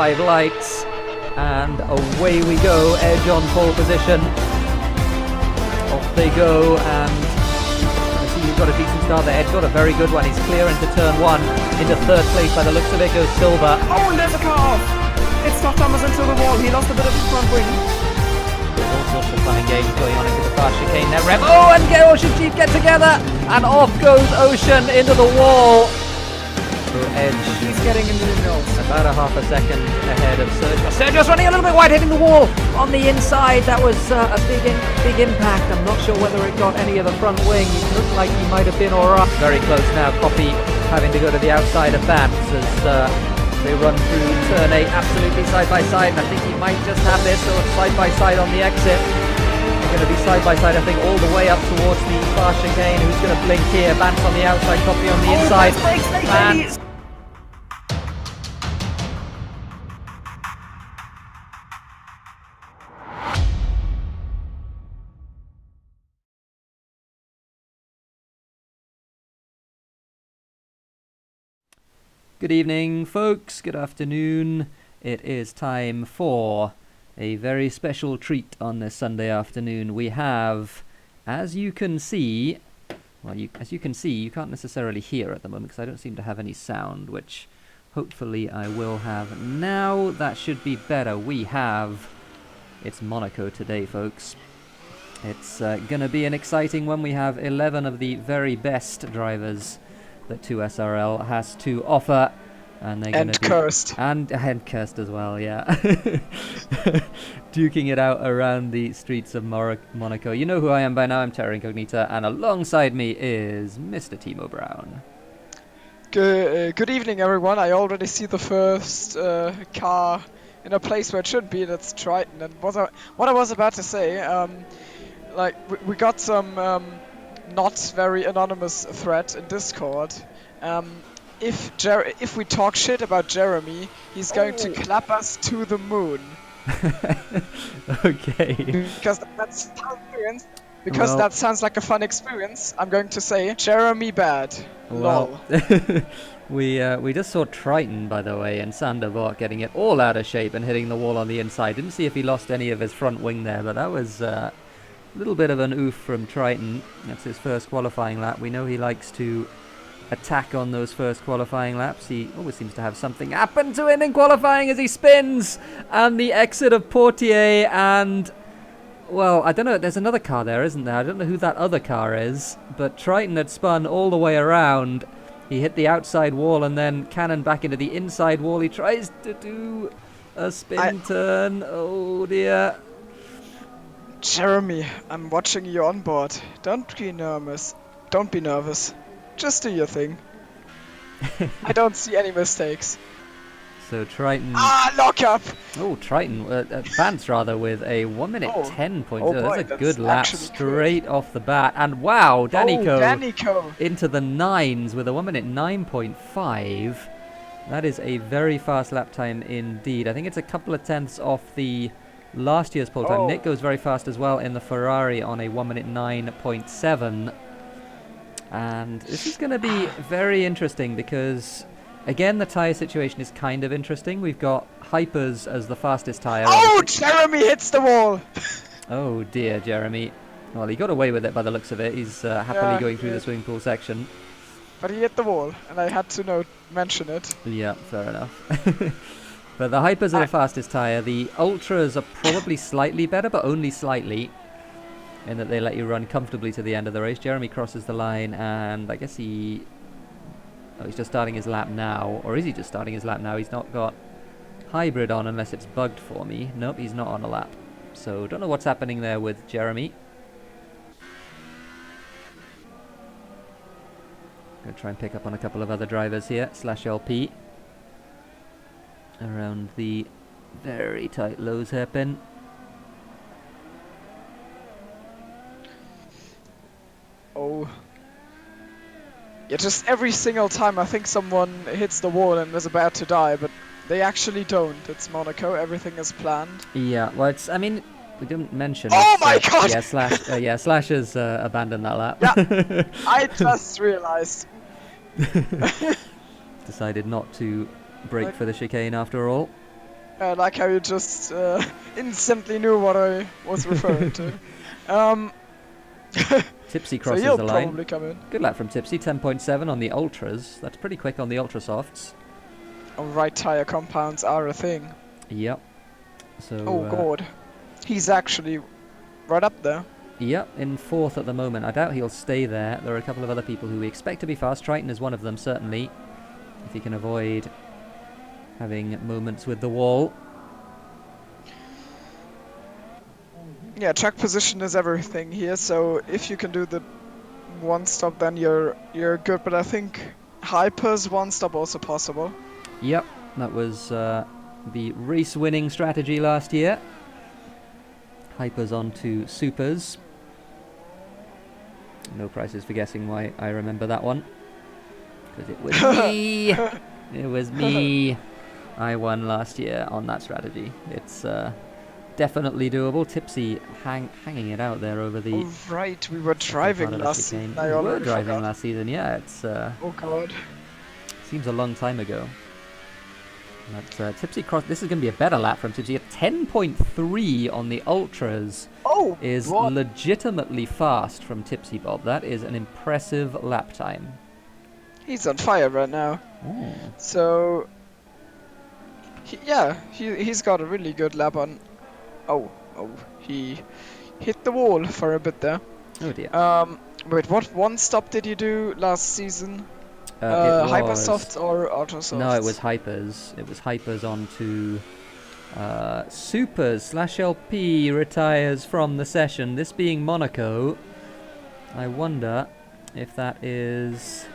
5 lights. And away we go, Edge on pole position. Off they go, and I see you've got a decent start there. Edge got a very good one. He's clear into turn 1. Into 3rd place by the looks of it goes Silver. Oh, and there's a car off! It's not Thomas into the wall. He lost a bit of his front wing. There's all sorts of fun and games going on into the fast chicane there. Rev. Oh, and Ocean Chief get together, and off goes Ocean into the wall. So Edge, He's getting into the nose. about a half a second ahead of Sergio. Sergio's running a little bit wide, hitting the wall on the inside. That was a big impact. I'm not sure whether it got any of the front wing. It looked like he might have been alright. Very close now. Copy having to go to the outside of Bants as they run through turn 8 absolutely side by side. And I think he might just have this sort of side by side on the exit. They're going to be side by side, I think, all the way up towards the far chicane. Who's going to blink here? Bants on the outside, Copy on the inside. Bants. Good evening, folks. Good afternoon. It is time for a very special treat on this Sunday afternoon. We have, as you can see, you can't necessarily hear at the moment because I don't seem to have any sound, which hopefully I will have now. That should be better. It's Monaco today, folks. It's going to be an exciting one. We have 11 of the very best drivers that 2SRL has to offer, and they're going to be cursed and cursed as well, yeah. Duking it out around the streets of Monaco. You know who I am by now. I'm Incognita, and alongside me is Mr. Thimo Brown. Good evening, everyone. I already see the first car in a place where it should be. That's Triton. And what I was about to say, we got some not very anonymous thread in Discord. If we talk shit about Jeremy, he's going to clap us to the moon. Okay. Because that sounds like a fun experience, I'm going to say Jeremy bad. Well, we just saw Triton, by the way, and Sanderbot getting it all out of shape and hitting the wall on the inside. Didn't see if he lost any of his front wing there, but that was a little bit of an oof from Triton. That's his first qualifying lap. We know he likes to attack on those first qualifying laps. He always seems to have something happen to him in qualifying as he spins, and the exit of Portier, and well, I don't know, there's another car there, isn't there? I don't know who that other car is, but Triton had spun all the way around. He hit the outside wall and then cannon back into the inside wall. He tries to do a spin turn. Oh dear. Jeremy, I'm watching you on board. Don't be nervous. Just do your thing. I don't see any mistakes. So Triton... lock up! Oh, Triton. Bants, rather, with a 1 minute 10.0. Oh that's a good lap straight off the bat. And wow, Danico into the 9s with a 1 minute 9.5. That is a very fast lap time indeed. I think it's a couple of tenths off the last year's pole time. Nick goes very fast as well in the Ferrari on a 1 minute 9.7. And this is going to be very interesting because, again, the tyre situation is kind of interesting. We've got Hypers as the fastest tyre. Oh, Jeremy hits the wall! Oh dear, Jeremy. Well, he got away with it by the looks of it. He's happily going through the swimming pool section. But he hit the wall, and I had to mention it. Yeah, fair enough. But the Hypers are the fastest tyre. The Ultras are probably slightly better, but only slightly, in that they let you run comfortably to the end of the race. Jeremy crosses the line, and I guess he's just starting his lap now. Or is he just starting his lap now? He's not got hybrid on unless it's bugged for me. Nope, he's not on a lap. So don't know what's happening there with Jeremy. Gonna try and pick up on a couple of other drivers here. /LP. Around the very tight lows hairpin. Oh. Yeah, just every single time I think someone hits the wall and is about to die, but they actually don't. It's Monaco, everything is planned. Yeah, well, we didn't mention. Oh my god! Yeah, Slash has abandoned that lap. Yeah, I just realized. Decided not to brake for the chicane after all. I like how you just instantly knew what I was referring to. Tipsy So crosses he'll the line. probably come in. Good lap from Tipsy, 10.7 on the ultras. That's pretty quick on the ultra softs. Oh, right tire compounds are a thing. Yep. So. Oh god, he's actually right up there. Yep, in fourth at the moment. I doubt he'll stay there. There are a couple of other people who we expect to be fast. Triton is one of them, certainly. If he can avoid having moments with the wall. Yeah, track position is everything here. So if you can do the one stop, then you're good. But I think hyper's one stop also possible. Yep, that was the race-winning strategy last year. Hypers onto supers. No prizes for guessing why I remember that one. Because it was me! It was me! I won last year on that strategy. It's definitely doable. Tipsy hanging it out there over the... Oh, right, we were driving last season. We were driving last season, yeah. It's oh god. seems a long time ago. But Tipsy cross. This is going to be a better lap from Tipsy. At 10.3 on the ultras is legitimately fast from TipsyBob. That is an impressive lap time. He's on fire right now. Ooh. So he's got a really good lap on. Oh, he hit the wall for a bit there. Oh dear. Wait, what one stop did you do last season? It Hypersofts or Ultrasofts? No, it was Hypers. It was Hypers onto Supers. /LP retires from the session. This being Monaco, I wonder if that is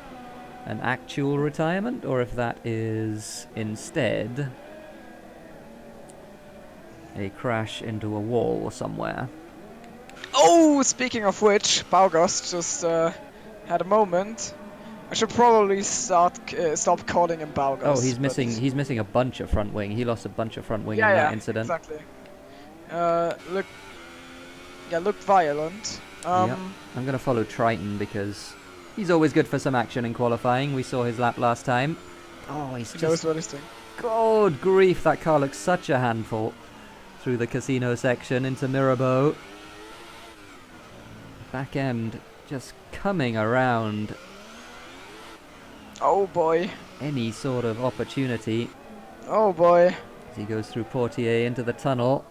an actual retirement or if that is instead a crash into a wall somewhere. Oh, speaking of which, Baugost just had a moment. I should probably stop calling him Baugost. Oh, he's missing a bunch of front wing. He lost a bunch of front wing in that incident. Exactly. Looked violent. Yep. I'm going to follow Triton because he's always good for some action in qualifying. We saw his lap last time. Oh, he knows what he's doing. God grief, that car looks such a handful through the casino section into Mirabeau. Back end just coming around. Oh boy. Any sort of opportunity. Oh boy. As he goes through Portier into the tunnel.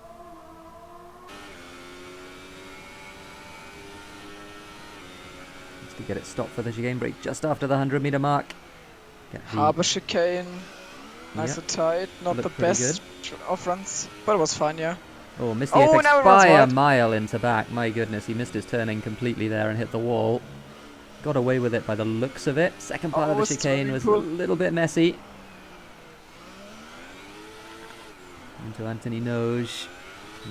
Needs to get it stopped for the chicane break just after the 100-meter mark. Harbour chicane. Nice and tight. Not the best off runs, but it was fine, yeah. Oh, missed the apex by a mile into back. My goodness, he missed his turning completely there and hit the wall. Got away with it by the looks of it. Second part of the chicane was a little bit messy. Into Anthony Noge.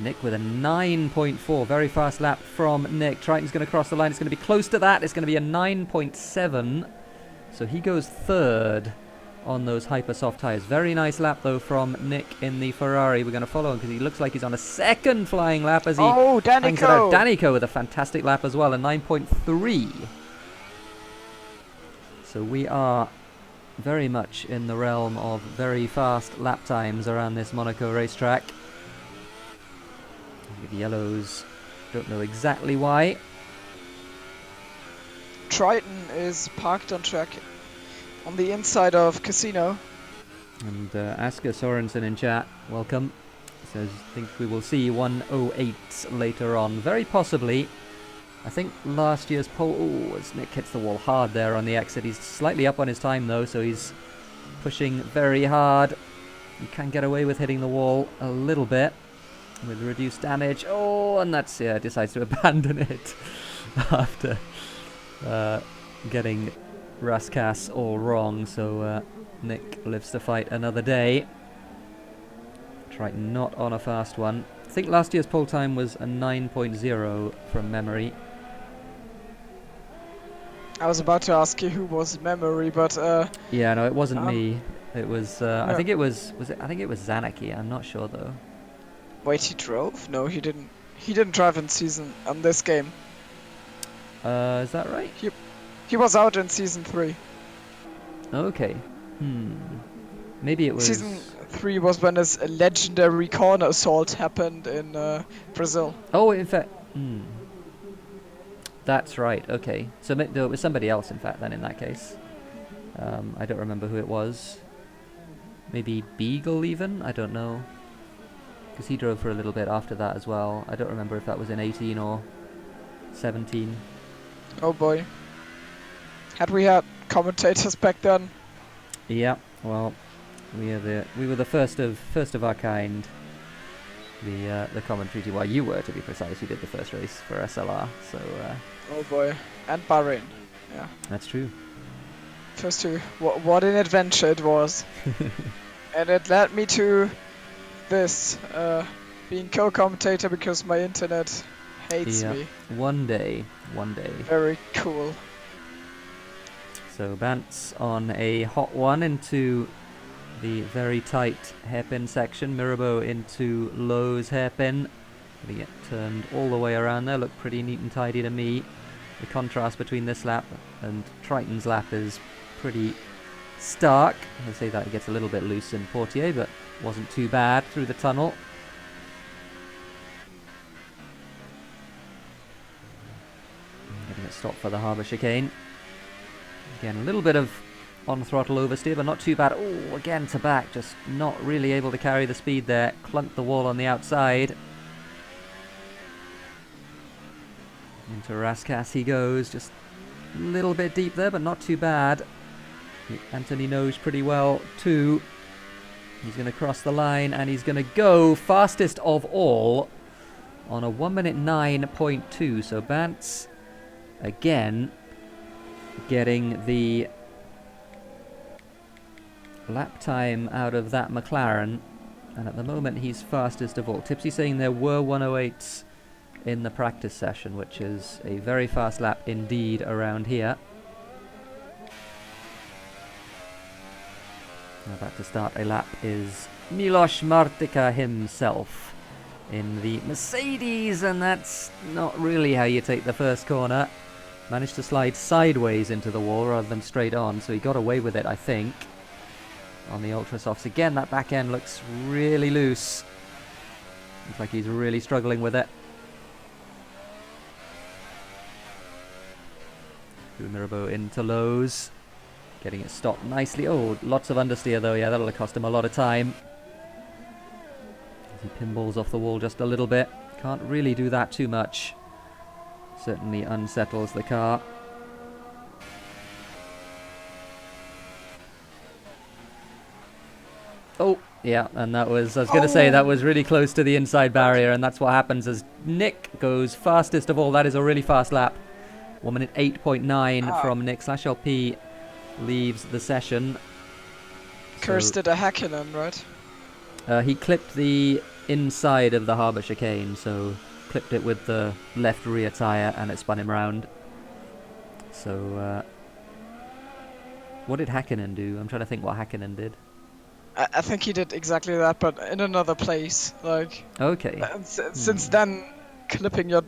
Nick with a 9.4. Very fast lap from Nick. Triton's going to cross the line. It's going to be close to that. It's going to be a 9.7. So he goes third on those hyper soft tyres. Very nice lap though from Nick in the Ferrari. We're going to follow him because he looks like he's on a second flying lap as he hangs it out. Danico with a fantastic lap as well, a 9.3. So we are very much in the realm of very fast lap times around this Monaco racetrack. The yellows, don't know exactly why. Triton is parked on track on the inside of Casino. And Asker Sorensen in chat, welcome. Says, think we will see 108 later on. Very possibly. I think last year's pole... Oh, as Nick hits the wall hard there on the exit. He's slightly up on his time though, so he's pushing very hard. He can get away with hitting the wall a little bit with reduced damage. Oh, and that's... Yeah, decides to abandon it after getting Raskas all wrong, so Nick lives to fight another day. Triton not on a fast one. I think last year's pole time was a 9.0 from memory. I was about to ask you who was memory, but yeah, no, it wasn't me. It was no. I think it was I think it was Zanaki. I'm not sure though. Wait, he drove? No, he didn't. He didn't drive in season on this game. Is that right? He was out in season 3. Okay. Maybe it was season 3 was when this legendary corner assault happened in Brazil. Oh, in fact, that's right. Okay, so it was somebody else, in fact, then in that case. I don't remember who it was. Maybe Beagle, even? I don't know. Because he drove for a little bit after that as well. I don't remember if that was in 18 or 17. Oh boy. Had we had commentators back then? Yeah, well, we were the first of our kind. The commentary team. Well, you were, to be precise. You did the first race for SLR, so. Oh boy, and Bahrain. Yeah. That's true. First two. What an adventure it was. And it led me to this, being co-commentator because my internet hates me. One day. Very cool. So Bants on a hot one into the very tight hairpin section. Mirabeau into Lowe's hairpin. Getting it turned all the way around there. Looked pretty neat and tidy to me. The contrast between this lap and Triton's lap is pretty stark. I say that it gets a little bit loose in Portier, but wasn't too bad through the tunnel. Getting it stopped for the harbour chicane. Again, a little bit of on-throttle oversteer, but not too bad. Oh, again to back, just not really able to carry the speed there. Clunked the wall on the outside. Into Rascasse he goes, just a little bit deep there, but not too bad. Anthony knows pretty well too. He's going to cross the line, and he's going to go fastest of all on a 1 minute 9.2. So Bants, again, getting the lap time out of that McLaren, and at the moment he's fastest of all. Tipsy saying there were 108s in the practice session, which is a very fast lap indeed around here. About to start a lap is Miloš Martika himself in the Mercedes, and that's not really how you take the first corner. Managed to slide sideways into the wall rather than straight on, so he got away with it, I think, on the ultra softs. Again, that back end looks really loose. Looks like he's really struggling with it. Mirabeau into Lowe's. Getting it stopped nicely. Oh, lots of understeer though. Yeah, that'll cost him a lot of time. As he pinballs off the wall just a little bit. Can't really do that too much. Certainly unsettles the car. Oh, yeah, and that was, I was going to say, that was really close to the inside barrier, and that's what happens as Nick goes fastest of all. That is a really fast lap. 1 minute 8.9 from Nick/LP leaves the session. Kurz did a Häkkinen, right? He clipped the inside of the harbour chicane, so clipped it with the left rear tyre and it spun him round. So, what did Häkkinen do? I'm trying to think what Häkkinen did. I think he did exactly that, but in another place. Like, okay. Since then, clipping your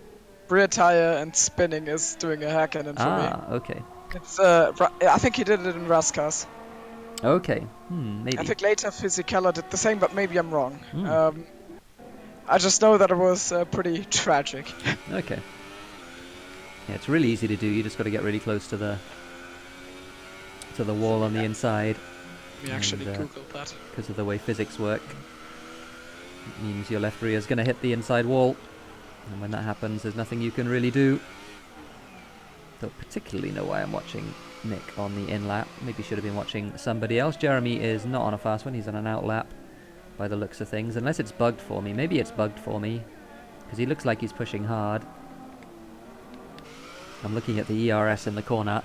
rear tyre and spinning is doing a Häkkinen for me. Okay. It's I think he did it in Rascasse. Okay, maybe. I think later Fisichella did the same, but maybe I'm wrong. I just know that it was pretty tragic. Okay. Yeah, it's really easy to do. You just got to get really close to the wall on the inside. We actually googled that. Because of the way physics work. It means your left rear is going to hit the inside wall. And when that happens, there's nothing you can really do. Don't particularly know why I'm watching Nick on the in lap. Maybe should have been watching somebody else. Jeremy is not on a fast one. He's on an out lap by the looks of things. Unless it's bugged for me. Maybe it's bugged for me. Because he looks like he's pushing hard. I'm looking at the ERS in the corner.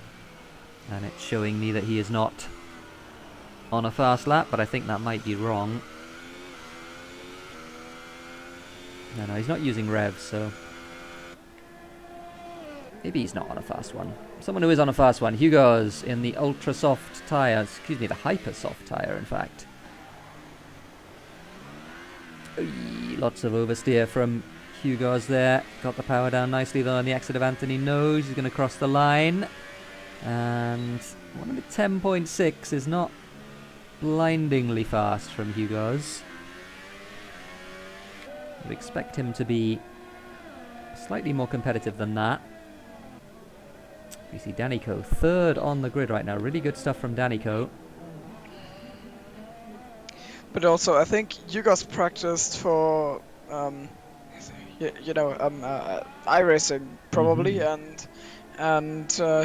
And it's showing me that he is not on a fast lap. But I think that might be wrong. No, he's not using revs, so maybe he's not on a fast one. Someone who is on a fast one. Hugo's in the ultra soft tyre. Excuse me, the hyper soft tyre, in fact. Lots of oversteer from Hugo's there. Got the power down nicely though on the exit of Anthony knows. He's going to cross the line. And 1 minute 10.6 is not blindingly fast from Hugo's. Would expect him to be slightly more competitive than that. We see Danico third on the grid right now. Really good stuff from Danico. But also, I think Hugo's practiced for, iRacing probably, and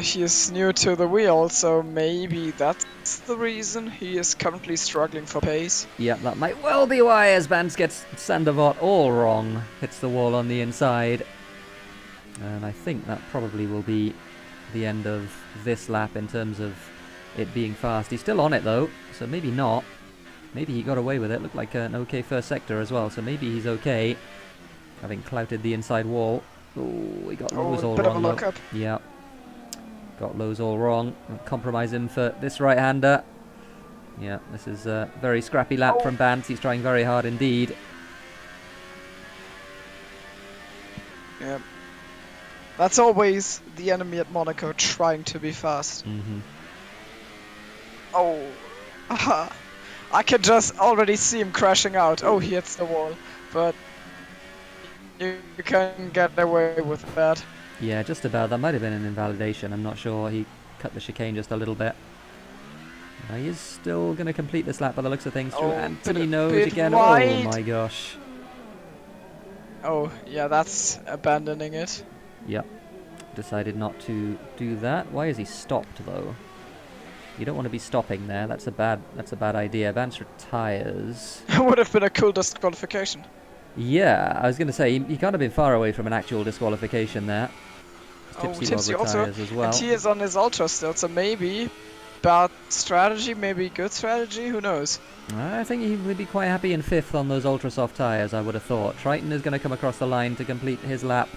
he is new to the wheel, so maybe that's the reason he is currently struggling for pace. Yeah, that might well be why, as Bants gets Sander Voort all wrong. Hits the wall on the inside. And I think that probably will be the end of this lap in terms of it being fast. He's still on it though, so maybe not. Maybe he got away with it. Looked like an okay first sector as well, so maybe he's okay. Having clouted the inside wall. Oh, he got lows all bit wrong. of a look-up. Yeah. Got lows all wrong. Compromise him for this right-hander. Yeah, this is a very scrappy lap from Bants. He's trying very hard indeed. Yeah. That's always the enemy at Monaco, trying to be fast. Oh. I can just already see him crashing out. Oh, he hits the wall. But you can get away with that. Yeah, just about. That might have been an invalidation. I'm not sure. He cut the chicane just a little bit. He is still going to complete this lap by the looks of things through Anthony Nose again. Wide. Oh my gosh. Oh, yeah, that's abandoning it. Yep. Decided not to do that. Why is he stopped though? You don't want to be stopping there. That's a bad idea. Bants retires. It would have been a cool disqualification. Yeah, I was going to say he can't have been far away from an actual disqualification there. Tipsy retires also, as well. and he is on his ultra still, so maybe bad strategy, maybe good strategy, who knows? I think he would be quite happy in 5th on those ultra soft tyres, I would have thought. Triton is going to come across the line to complete his lap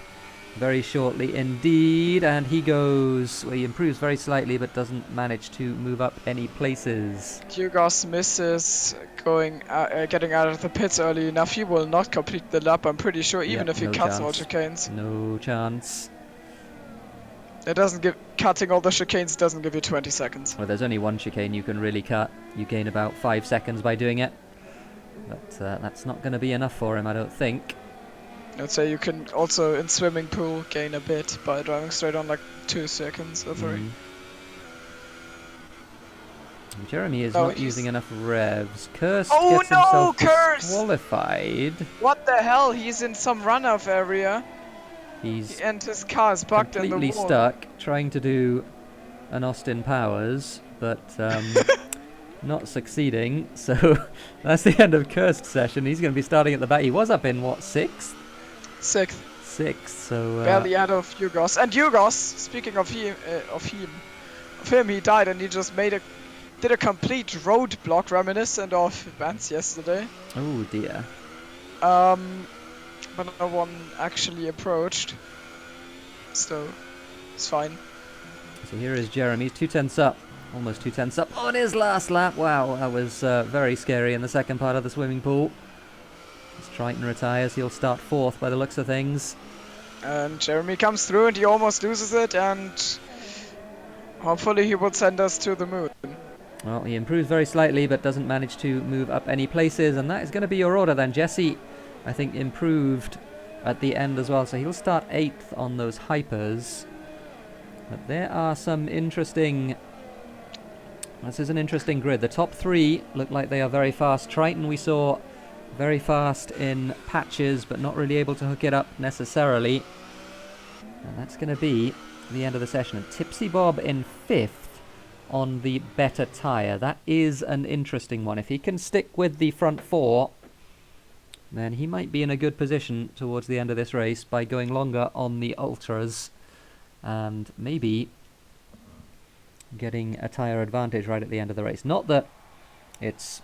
very shortly indeed, and he goes, well, he improves very slightly but doesn't manage to move up any places. Hugo's misses getting out of the pits early enough. He will not complete the lap, I'm pretty sure, even if he cuts all chicanes. No chance. It doesn't give, cutting all the chicanes doesn't give you 20 seconds. Well, there's only one chicane you can really cut. You gain about 5 seconds by doing it. But that's not going to be enough for him, I don't think. I'd say you can also, in swimming pool, gain a bit by driving straight on like 2 seconds or 3. Jeremy is not using enough revs. Kirst gets himself Kirst! disqualified. What the hell? He's in some runoff area. And his car is bugged in the wall. Completely stuck, trying to do an Austin Powers, but not succeeding. So that's the end of Kirst's session. He's going to be starting at the back. He was up in, what, 6th? 6th, so... barely out of Hugos. And Hugos, speaking of him, he died and he just did a complete roadblock reminiscent of Bants yesterday. Oh dear. But no one actually approached, so it's fine. So here is Jeremy, 2/10 up, almost 2/10 up on his last lap. Wow, that was very scary in the second part of the swimming pool. As Triton retires, he'll start 4th by the looks of things. And Jeremy comes through and he almost loses it, and hopefully he will send us to the moon. Well, he improves very slightly but doesn't manage to move up any places, and that is going to be your order then. Jesse, I think, improved at the end as well, so he'll start 8th on those hypers. But there are some interesting... This is an interesting grid. The top 3 look like they are very fast. Triton we saw very fast in patches, but not really able to hook it up necessarily. And that's going to be the end of the session. And TipsyBob in 5th on the better tyre. That is an interesting one. If he can stick with the front 4, then he might be in a good position towards the end of this race by going longer on the ultras and maybe getting a tyre advantage right at the end of the race. Not that it's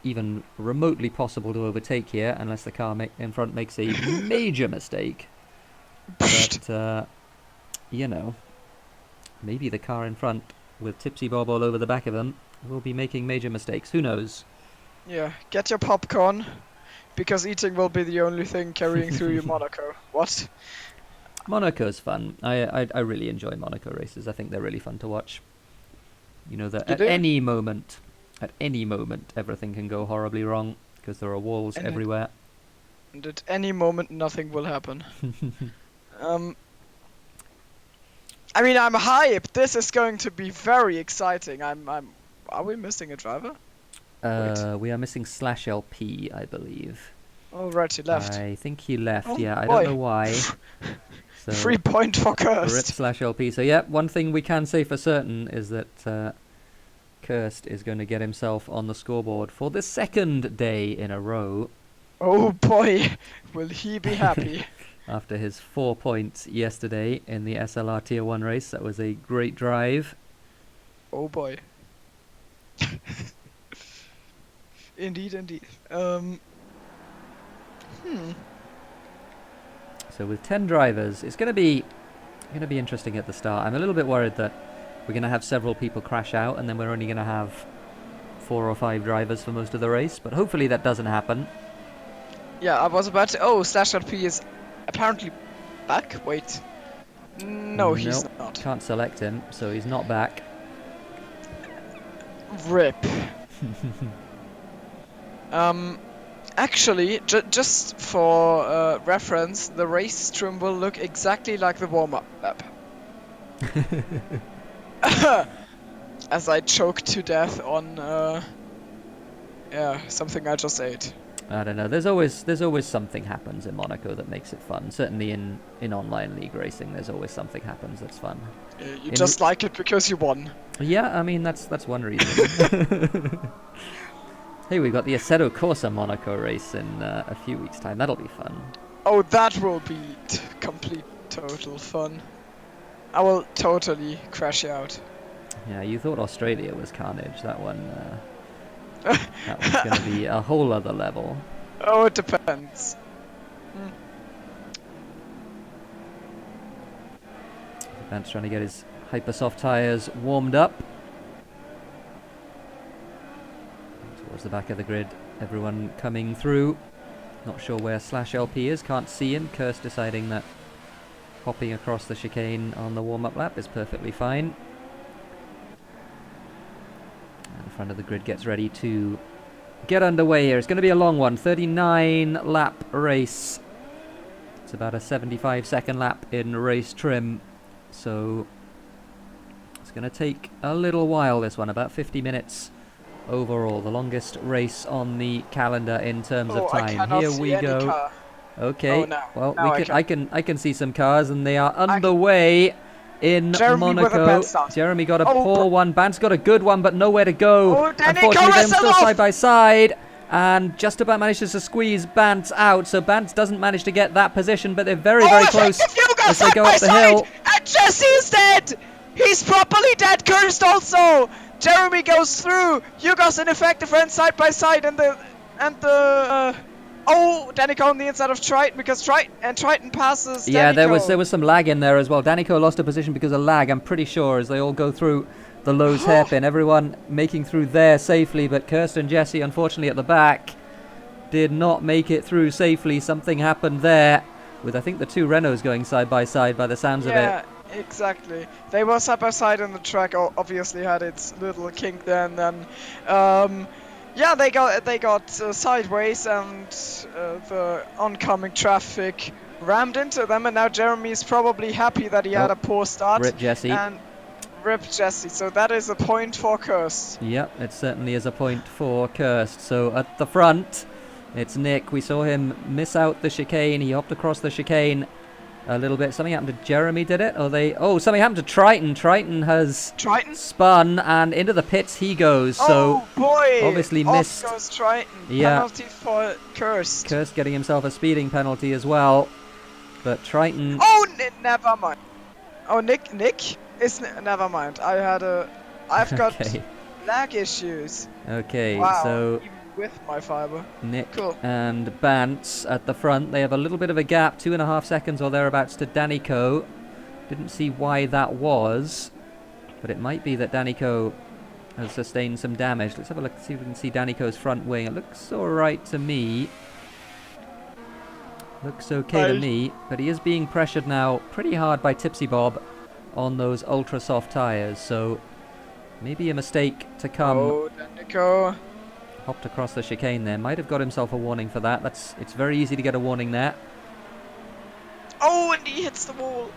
even remotely possible to overtake here unless the car in front makes a major mistake. But, you know, maybe the car in front with TipsyBob all over the back of him will be making major mistakes. Who knows? Yeah, get your popcorn, because eating will be the only thing carrying through your Monaco. What? Monaco's fun. I really enjoy Monaco races. I think they're really fun to watch. You know that at any moment At any moment, everything can go horribly wrong because there are walls And everywhere. and at any moment, nothing will happen. I mean, I'm hyped. This is going to be very exciting. Are we missing a driver? We are missing Slash LP, I believe. Oh, right, he left. I think he left. Oh, Yeah, I boy. don't know why. So 3 point for rip Cursed. Slash LP. So yeah, one thing we can say for certain is that Cursed is going to get himself on the scoreboard for the second day in a row. Oh boy, will he be happy. After his 4 points yesterday in the SLR Tier 1 race. That was a great drive. Oh boy. Indeed. So with 10 drivers, it's going to be interesting at the start. I'm a little bit worried that we're going to have several people crash out and then we're only going to have 4 or 5 drivers for most of the race, but hopefully that doesn't happen. Yeah, I was about to... Oh, Slash LP is apparently back? Wait. No, he's Nope, not. can't select him, so he's not back. Rip. Actually, just for reference, the race trim will look exactly like the warm-up lap. As I choke to death on, something I just ate. I don't know. There's always something happens in Monaco that makes it fun. Certainly in online league racing, there's always something happens that's fun. You just like it because you won. Yeah, I mean that's one reason. Hey, we've got the Assetto Corsa Monaco race in a few weeks' time. That'll be fun. Oh, that will be complete total fun. I will totally crash out. Yeah, you thought Australia was carnage. That one. That one's going to be a whole other level. Oh, it depends. Bants trying to get his hypersoft tyres warmed up. Towards the back of the grid, everyone coming through. Not sure where Slash LP is, can't see him. Curse deciding that hopping across the chicane on the warm-up lap is perfectly fine. And the front of the grid gets ready to get underway here. It's going to be a long one, 39 lap race. It's about a 75-second lap in race trim, so it's going to take a little while, this one, about 50 minutes overall, the longest race on the calendar in terms of time. Here we go. Car. Okay, Oh, no. well, Now I can see some cars, and they are underway in Jeremy with a Monaco. bad start. Jeremy got a poor one. Bant's got a good one, but nowhere to go. Oh, Danny, Unfortunately, they're wrestle still off! side by side, and just about manages to squeeze Bants out. So Bants doesn't manage to get that position, but they're very, very close as they go up the hill. And Jesse is dead! He's properly dead, cursed also! Jeremy goes through! Hugo's ineffective ran side by side, and the Danica on the inside of Triton, because Triton passes Yeah, Danico. there was some lag in there as well. Danico lost a position because of lag, I'm pretty sure, as they all go through the Lowe's hairpin. Everyone making through there safely, but Kirsten and Jesse, unfortunately, at the back, did not make it through safely. Something happened there, with I think the two Renaults going side by the sounds of it. Yeah, exactly. They were side by side on the track. Obviously had its little kink there, and then yeah, they got sideways, and the oncoming traffic rammed into them, and now Jeremy's probably happy that he had a poor start. Rip Jesse. And rip Jesse. So that is a point for Cursed. Yep, it certainly is a point for Kirst. So at the front, it's Nick. We saw him miss out the chicane. He hopped across the chicane a little bit. Something happened to Jeremy, did it? Something happened to Triton. Triton has spun, and into the pits he goes. So boy! obviously missed. Off goes Triton. Yeah. Penalty for Cursed. Cursed getting himself a speeding penalty as well. But Triton... Oh, never mind. Oh, Nick is... Never mind. I've got lag issues. Okay, wow. So... Even with my fiber. Nick and Bants at the front. They have a little bit of a gap, 2.5 seconds or thereabouts to Danico. Didn't see why that was, but it might be that Danico has sustained some damage. Let's have a look, see if we can see Danico's front wing. It looks alright to me. Looks okay to me, but he is being pressured now pretty hard by TipsyBob on those ultra soft tyres, so Maybe a mistake to come. Oh, Danico. Hopped across the chicane there. Might have got himself a warning for that. It's very easy to get a warning there. Oh, and he hits the wall.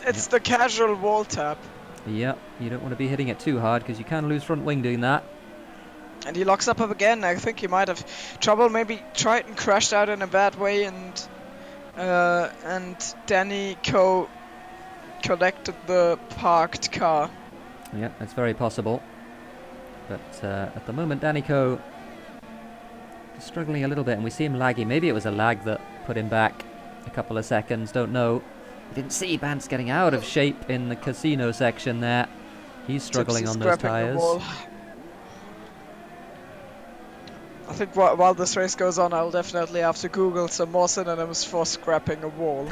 It's the casual wall tap. Yep, you don't want to be hitting it too hard because you can lose front wing doing that. And he locks up again. I think he might have trouble. Maybe Triton crashed out in a bad way, and Danico collected the parked car. Yeah, that's very possible. But at the moment, Danico is struggling a little bit, and we see him lagging. Maybe it was a lag that put him back a couple of seconds. Don't know. We didn't see Bants getting out of shape in the casino section there. He's struggling on those tyres. I think while this race goes on, I'll definitely have to Google some more synonyms for scrapping a wall.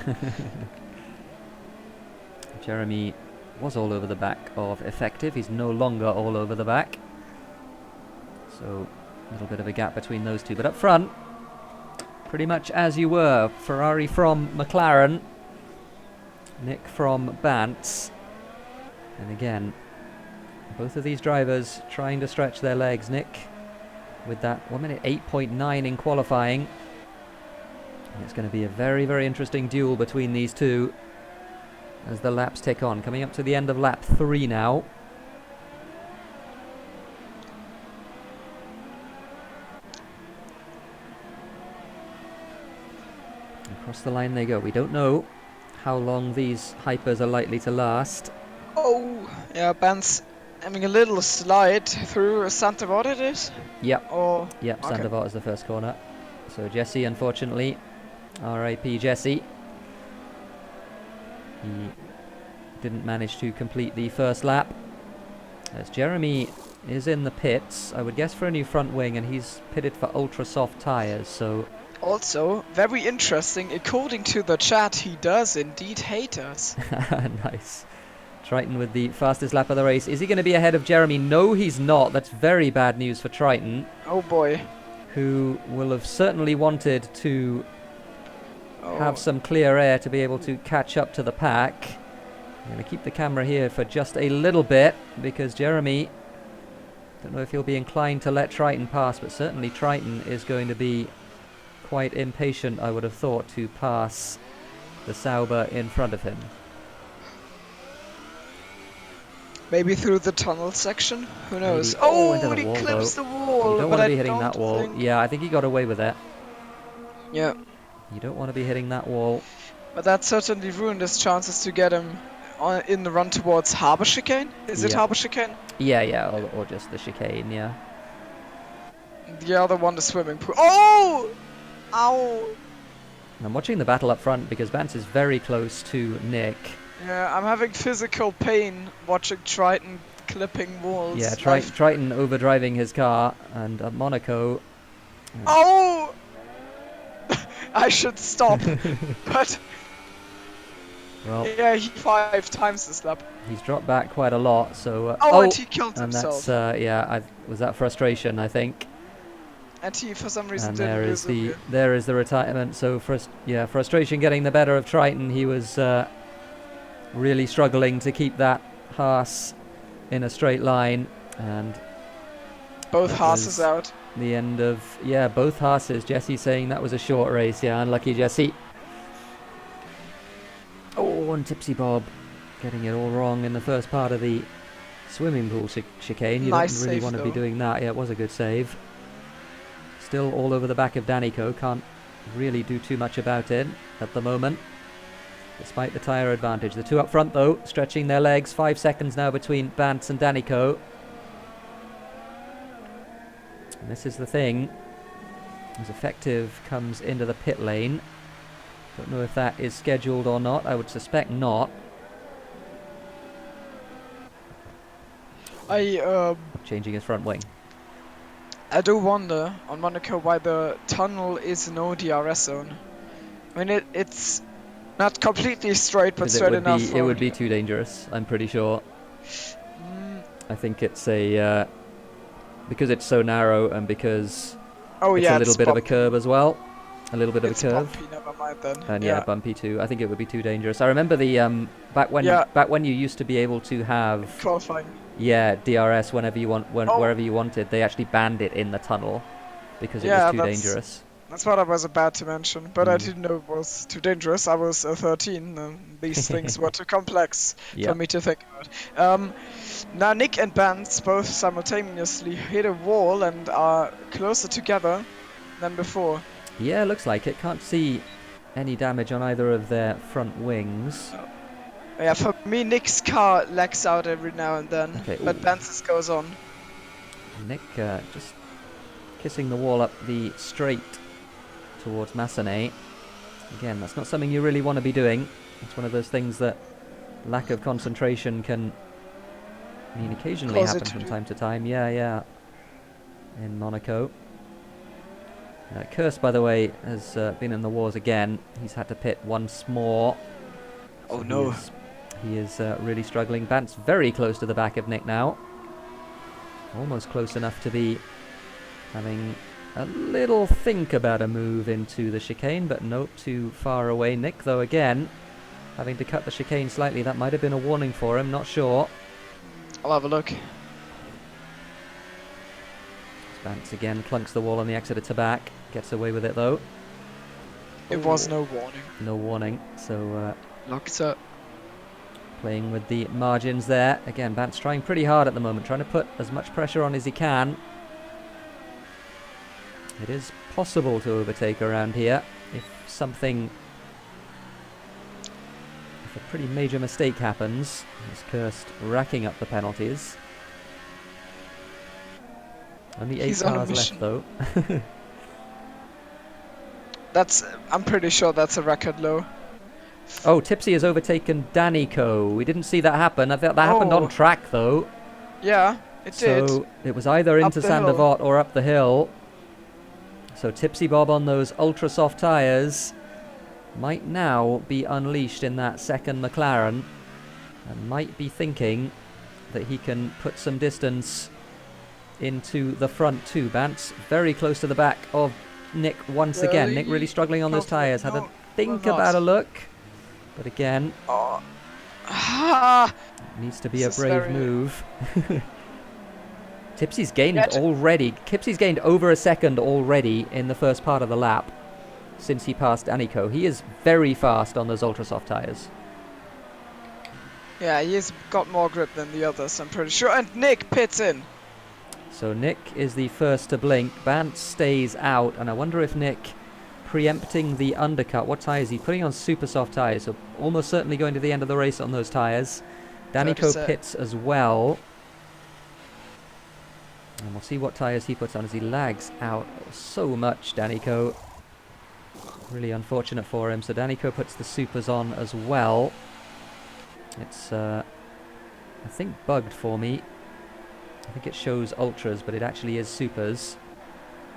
Jeremy was all over the back of Effective. He's no longer all over the back. So a little bit of a gap between those two. But up front, pretty much as you were. Ferrari from McLaren. Nick from Bants. And again, both of these drivers trying to stretch their legs. Nick with that 1 minute 8.9 in qualifying. And it's going to be a very, very interesting duel between these two as the laps tick on. Coming up to the end of lap 3 now. Across the line they go. We don't know how long these hypers are likely to last. Oh, yeah, Bants having a little slide through Santa Vort it is? Yep. Oh, yep, okay. Santa Vort is the first corner. So Jesse, unfortunately, R.I.P. Jesse. He didn't manage to complete the first lap. As Jeremy is in the pits, I would guess for a new front wing, and he's pitted for ultra soft tyres, so... Also, very interesting, according to the chat, he does indeed hate us. Nice. Triton with the fastest lap of the race. Is he going to be ahead of Jeremy? No, he's not. That's very bad news for Triton. Oh boy. Who will have certainly wanted to have some clear air to be able to catch up to the pack. I'm going to keep the camera here for just a little bit because Jeremy, don't know if he'll be inclined to let Triton pass, but certainly Triton is going to be quite impatient, I would have thought, to pass the Sauber in front of him. Maybe through the tunnel section? Who knows? Maybe. Oh, he clips the wall! You don't want to be hitting that wall. Yeah, I think he got away with it. Yeah. You don't want to be hitting that wall. But that certainly ruined his chances to get him in the run towards Harbour Chicane? Is it Harbour Chicane? Yeah, or just the chicane, yeah. The other one, the swimming pool. Oh! Ow! I'm watching the battle up front because Bants is very close to Nick. Yeah, I'm having physical pain watching Triton clipping walls. Yeah, Triton overdriving his car, and Monaco... Oh! I should stop, but... Well, yeah, he 5 times this lap. He's dropped back quite a lot, so... and he killed himself. And that's, was that frustration, I think. And he, for some reason, and didn't there is the retirement. So, frustration getting the better of Triton. He was really struggling to keep that Haas in a straight line, and both Haases out. The end of both Haases. Jesse saying that was a short race. Yeah, unlucky Jesse. Oh, and TipsyBob getting it all wrong in the first part of the swimming pool chicane. You don't really want to be doing that. Yeah, it was a good save. Still all over the back of Danico. Can't really do too much about it at the moment, despite the tyre advantage. The two up front, though, stretching their legs. 5 seconds now between Bants and Danico. And this is the thing. As Effective comes into the pit lane. Don't know if that is scheduled or not. I would suspect not. Changing his front wing. I do wonder on Monaco why the tunnel is no DRS zone. I mean, it's not completely straight, but straight enough. It would be too dangerous, I'm pretty sure. I think it's a... because it's so narrow and because it's a little bit of a curve as well. A little bit of a curve. Bumpy, never mind then. And yeah, bumpy too. I think it would be too dangerous. I remember the back when you used to be able to have Qualifying. DRS whenever you wherever you wanted. They actually banned it in the tunnel because it was too dangerous. That's what I was about to mention, but I didn't know it was too dangerous. I was 13, and these things were too complex for me to think about. Now Nick and Bants both simultaneously hit a wall and are closer together than before. Yeah, looks like it. Can't see any damage on either of their front wings. Yeah, for me, Nick's car lags out every now and then, but Bantz's goes on. Nick just kissing the wall up the straight towards Massenet. Again, that's not something you really want to be doing. It's one of those things that lack of concentration can occasionally happen from time to time. Yeah. In Monaco. Kurst, by the way, has been in the wars again. He's had to pit once more. Oh no. He is really struggling. Bant's very close to the back of Nick now. Almost close enough to be having a little think about a move into the chicane, but nope, too far away. Nick, though, again, having to cut the chicane slightly. That might have been a warning for him, not sure. I'll have a look. Bants again clunks the wall on the exit to back. Gets away with it, though. It was no warning. No warning, so... Locks up. Playing with the margins there. Again, Bants trying pretty hard at the moment, trying to put as much pressure on as he can. It is possible to overtake around here if a pretty major mistake happens. As Kurst racking up the penalties. Only 8 cars left, though. I'm pretty sure that's a record low. Oh, Tipsy has overtaken Danico. We didn't see that happen. I thought that happened on track, though. Yeah, it did. So it was either into Sandervoort or up the hill. So TipsyBob on those ultra soft tyres might now be unleashed in that second McLaren and might be thinking that he can put some distance into the front too. Bants very close to the back of Nick once again. Nick really struggling on those tyres. Had to think about a look. But again, needs to be a brave move. Tipsy's gained over a second already in the first part of the lap since he passed Danico. He is very fast on those ultra soft tyres. Yeah, he's got more grip than the others, I'm pretty sure. And Nick pits in. So Nick is the first to blink. Bants stays out, and I wonder if Nick, preempting the undercut, what tyre is he putting on? Super soft tyres, so almost certainly going to the end of the race on those tyres. Danico pits as well. And we'll see what tyres he puts on as he lags out so much, Danico. Really unfortunate for him. So Danico puts the supers on as well. It's, I think, bugged for me. I think it shows ultras, but it actually is supers.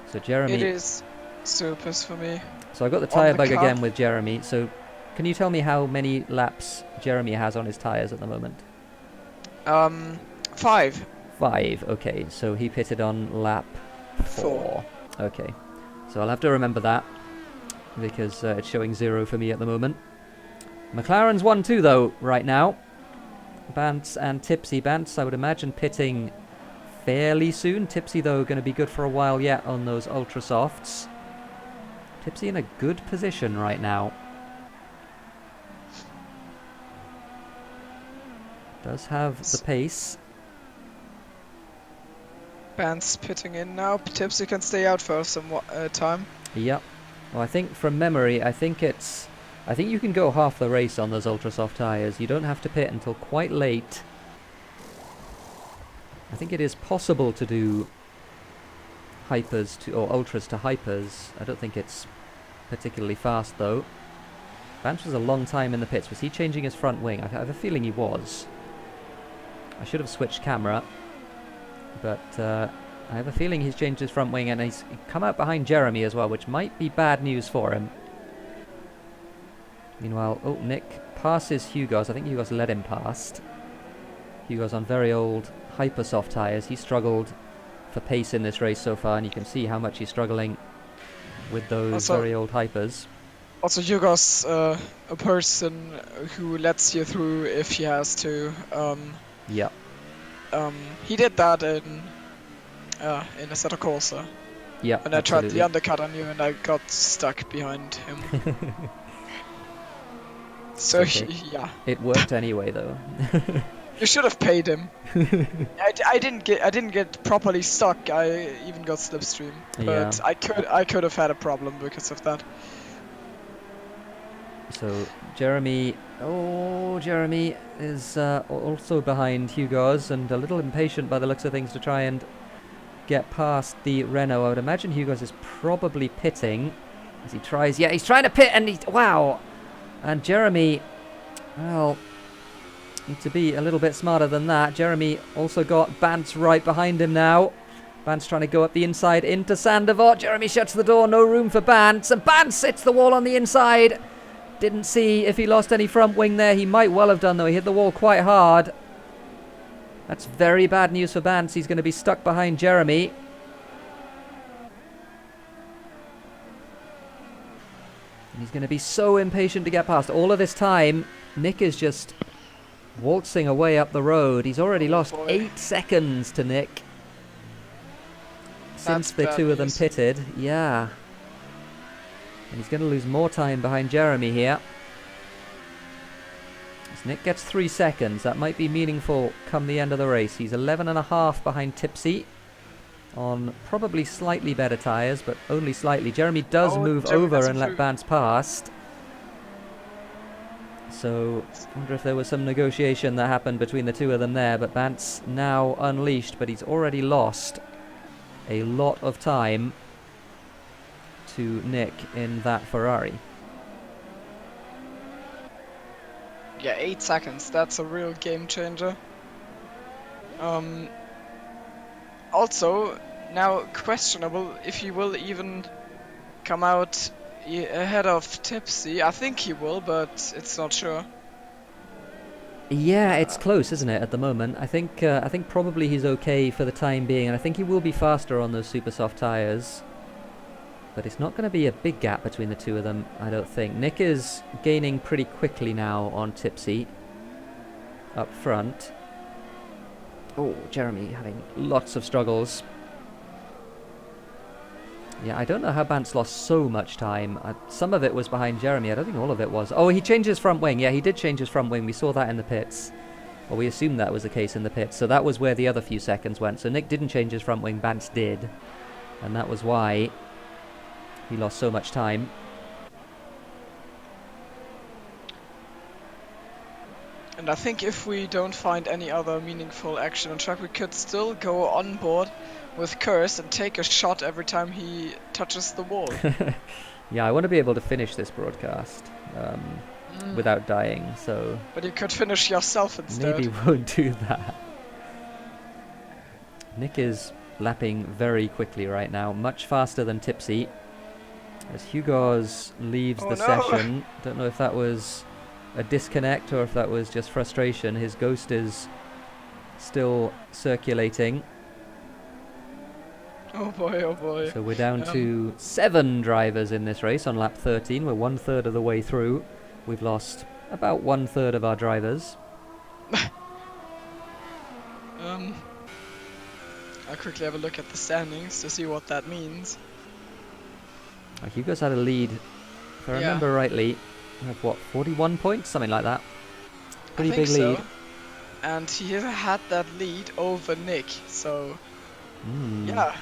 So Jeremy... It is supers for me. So I got the tyre bug again with Jeremy. So can you tell me how many laps Jeremy has on his tyres at the moment? 5. 5, okay. So he pitted on lap 4. Okay. So I'll have to remember that because it's showing 0 for me at the moment. McLaren's 1-2 though right now. Bants and Tipsy. Bants, I would imagine, pitting fairly soon. Tipsy, though, going to be good for a while yet on those ultra softs. Tipsy in a good position right now. Does have the pace. Bants pitting in now. Tipsy can stay out for some time. Yep. Well, I think from memory, I think you can go half the race on those ultra soft tyres. You don't have to pit until quite late. I think it is possible to do hypers or ultras to hypers. I don't think it's particularly fast though. Bants was a long time in the pits. Was he changing his front wing? I have a feeling he was. I should have switched camera, but I have a feeling he's changed his front wing and he's come out behind Jeremy as well, which might be bad news for him. Meanwhile, Nick passes Hugo's. I think Hugo's led him past. Hugo's on very old hyper soft tyres. He struggled for pace in this race so far, and you can see how much he's struggling with those very old hypers. Also, Hugo's a person who lets you through if he has to. Yep. He did that in Assetto Corsa. Yep, And I tried the absolutely. undercut on you and I got stuck behind him. So, Okay. yeah. It worked anyway, though. You should have paid him. I didn't get properly stuck. I even got slipstream, Yeah. but I could have had a problem because of that. So Jeremy is also behind Hugo's and a little impatient by the looks of things to try and get past the Renault. I would imagine Hugo's is probably pitting as he tries. Yeah, he's trying to pit and wow. And Jeremy, well, need to be a little bit smarter than that. Jeremy also got Bants right behind him now. Bants trying to go up the inside into Sandoval. Jeremy shuts the door, no room for Bants. And Bants hits the wall on the inside. Didn't see if he lost any front wing there. He might well have done, though. He hit the wall quite hard. That's very bad news for Bants. He's going to be stuck behind Jeremy. And he's going to be so impatient to get past. All of this time, Nick is just waltzing away up the road. He's already lost 8 seconds to Nick since the two of them pitted. Yeah. And he's going to lose more time behind Jeremy here. As Nick gets 3 seconds, that might be meaningful come the end of the race. He's 11.5 behind Tipsy on probably slightly better tyres, but only slightly. Jeremy does move over and let Bants past. So, I wonder if there was some negotiation that happened between the two of them there, but Bants now unleashed, but he's already lost a lot of time to Nick in that Ferrari. Yeah, 8 seconds. That's a real game changer. Also, now questionable if he will even come out ahead of Tipsy. I think he will, but it's not sure. Yeah, it's close, isn't it, at the moment? I think probably he's okay for the time being, and I think he will be faster on those super soft tyres. But it's not going to be a big gap between the two of them, I don't think. Nick is gaining pretty quickly now on Tipsy up front. Oh, Jeremy having lots of struggles. Yeah, I don't know how Bants lost so much time. Some of it was behind Jeremy. I don't think all of it was. Oh, he changed his front wing. Yeah, he did change his front wing. We saw that in the pits. Or we assumed that was the case in the pits. So that was where the other few seconds went. So Nick didn't change his front wing. Bants did. And that was why he lost so much time. And I think if we don't find any other meaningful action on track, we could still go on board with Curse and take a shot every time he touches the wall. Yeah, I want to be able to finish this broadcast without dying, so... But you could finish yourself instead. Maybe we'll do that. Nick is lapping very quickly right now, much faster than Tipsy. As Hugo's leaves the session. Don't know if that was a disconnect or if that was just frustration. His ghost is still circulating. Oh boy, oh boy. So we're down to 7 drivers in this race on lap 13. We're 1/3 of the way through. We've lost about 1/3 of our drivers. I'll quickly have a look at the standings to see what that means. Hugo's had a lead, if I remember rightly, of what, 41 points? Something like that. Pretty big lead. So. And he had that lead over Nick, so yeah.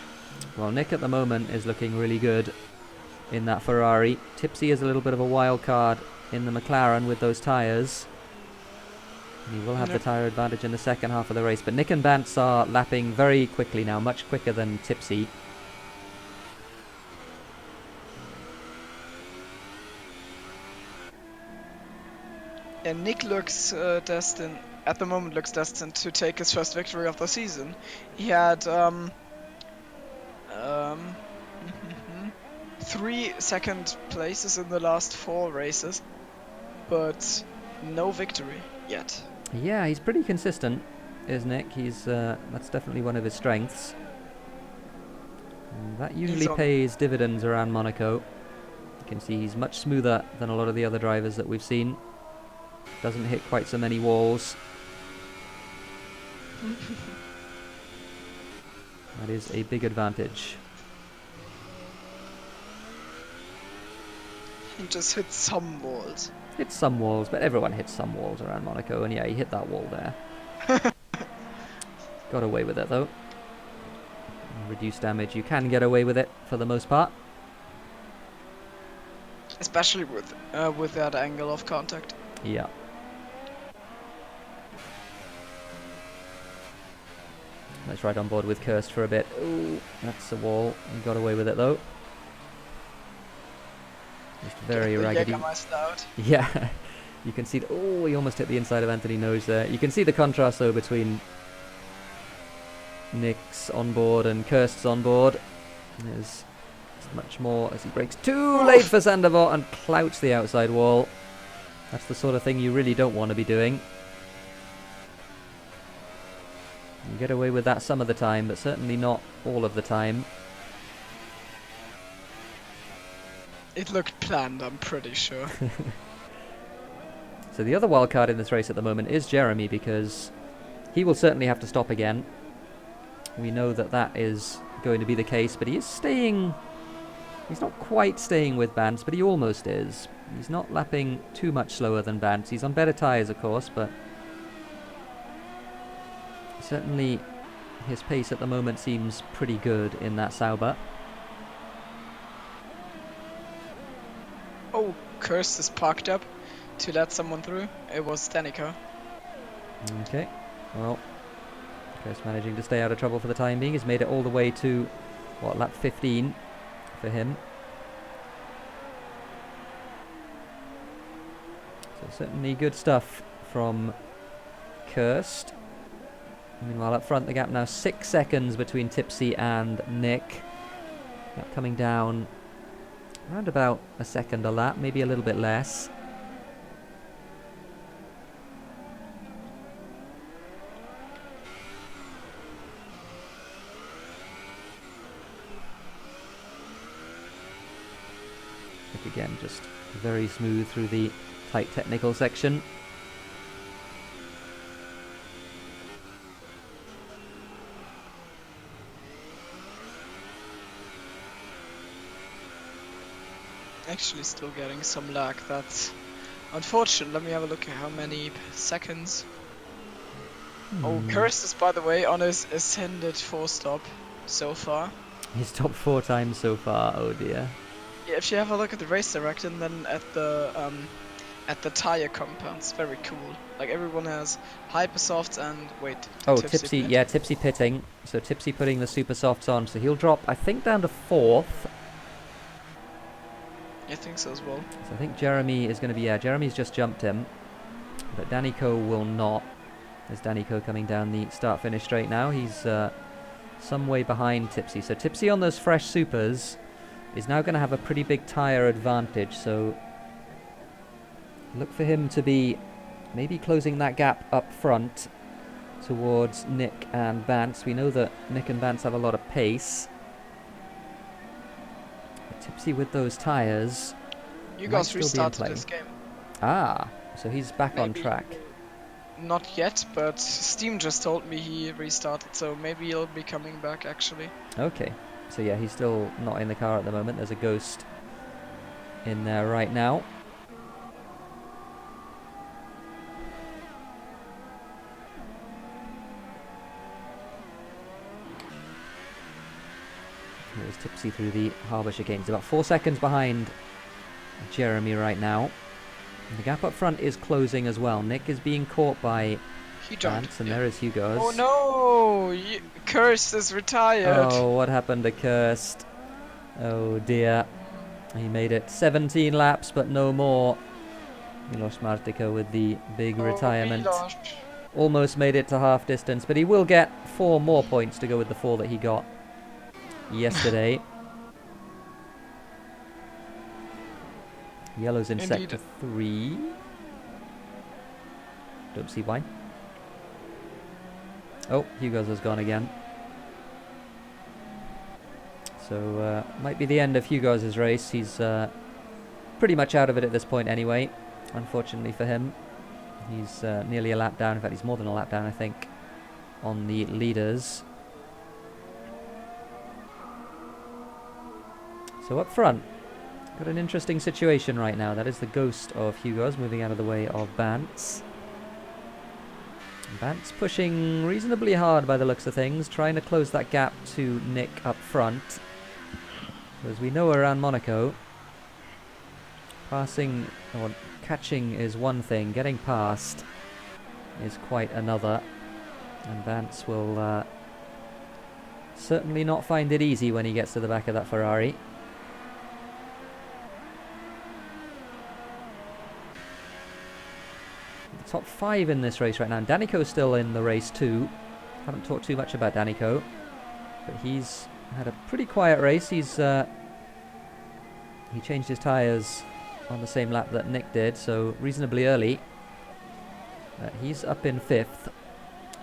Well, Nick at the moment is looking really good in that Ferrari. Tipsy is a little bit of a wild card in the McLaren with those tyres. He will have the tyre advantage in the second half of the race, but Nick and Bants are lapping very quickly now, much quicker than Tipsy. And Nick looks destined to take his first victory of the season. He had 3 second places in the last 4 races, but no victory yet. Yeah, he's pretty consistent, is Nick. He's that's definitely one of his strengths. And that usually pays dividends around Monaco. can see he's much smoother than a lot of the other drivers that we've seen. Doesn't hit quite so many walls. That is a big advantage. He just hit some walls. Hits some walls, but everyone hits some walls around Monaco, and yeah, he hit that wall there. Got away with it though. Reduced damage, you can get away with it for the most part. Especially with that angle of contact. Yeah. Let's ride on board with Cursed for a bit. Ooh, that's a wall. You got away with it though. Just very raggedy. Yeah. You can see oh, he almost hit the inside of Anthony's nose there. You can see the contrast though between Nick's on board and Kirst's on board. There's much more as he breaks too late for Sandoval and clouts the outside wall. That's the sort of thing you really don't want to be doing. You get away with that some of the time, but certainly not all of the time. It looked planned, I'm pretty sure. So the other wild card in this race at the moment is Jeremy, because he will certainly have to stop again. We know that that is going to be the case, but he is staying... He's not quite staying with Bants, but he almost is. He's not lapping too much slower than Bants. He's on better tyres, of course, but... certainly his pace at the moment seems pretty good in that Sauber. Oh, Kirst is parked up to let someone through. It was Danica. Okay, well, Kirst managing to stay out of trouble for the time being. He's made it all the way to, what, lap 15 for him. So certainly good stuff from Kirst. Meanwhile, up front, the gap now 6 seconds between Tipsy and Nick. Gap coming down around about a second a lap, maybe a little bit less. Nick again, just very smooth through the tight technical section. Actually still getting some lag. That's unfortunate. Let me have a look at how many seconds. Oh, Kirst is, by the way, on his ascended 4-stop so far. He's stopped 4 times so far, oh dear. Yeah, if you have a look at the race director and then at the tire compounds, very cool. Like everyone has hyper softs and wait. Oh, Tipsy, yeah, Tipsy pitting. So Tipsy putting the super softs on, so he'll drop, I think, down to 4th. I think so as well. So I think Jeremy is going to be, yeah, Jeremy's just jumped him. But Danico will not. There's Danico coming down the start-finish straight now. He's some way behind Tipsy. So Tipsy on those fresh supers is now going to have a pretty big tyre advantage. So look for him to be maybe closing that gap up front towards Nick and Bants. We know that Nick and Bants have a lot of pace. Tipsy with those tyres. You guys restarted this game. Ah, so he's back on track. Not yet, but Steam just told me he restarted, so maybe he'll be coming back actually. Okay, so yeah, he's still not in the car at the moment. There's a ghost in there right now. Here's Tipsy through the harbour chicane. He's about 4 seconds behind Jeremy right now. And the gap up front is closing as well. Nick is being caught by Bants, and there is Hugo's. Oh no! Kirst is retired! Oh, what happened to Kirst? Oh dear. He made it 17 laps, but no more. Milos Martika with the big retirement. Milos. Almost made it to half distance, but he will get 4 more points to go with the 4 that he got yesterday. Yellow's in sector 3. Don't see why. Oh, Hugo's has gone again. So might be the end of Hugo's race. He's pretty much out of it at this point anyway, unfortunately for him. He's nearly a lap down. In fact, he's more than a lap down, I think, on the leaders. So up front, got an interesting situation right now. That is the ghost of Hugo's moving out of the way of Bants. Bants pushing reasonably hard by the looks of things, trying to close that gap to Nick up front. As we know around Monaco, passing or catching is one thing, getting past is quite another. And Bants will certainly not find it easy when he gets to the back of that Ferrari. Top 5 in this race right now. And Danico's still in the race too. Haven't talked too much about Danico, but he's had a pretty quiet race. He changed his tyres on the same lap that Nick did, so reasonably early. He's up in 5th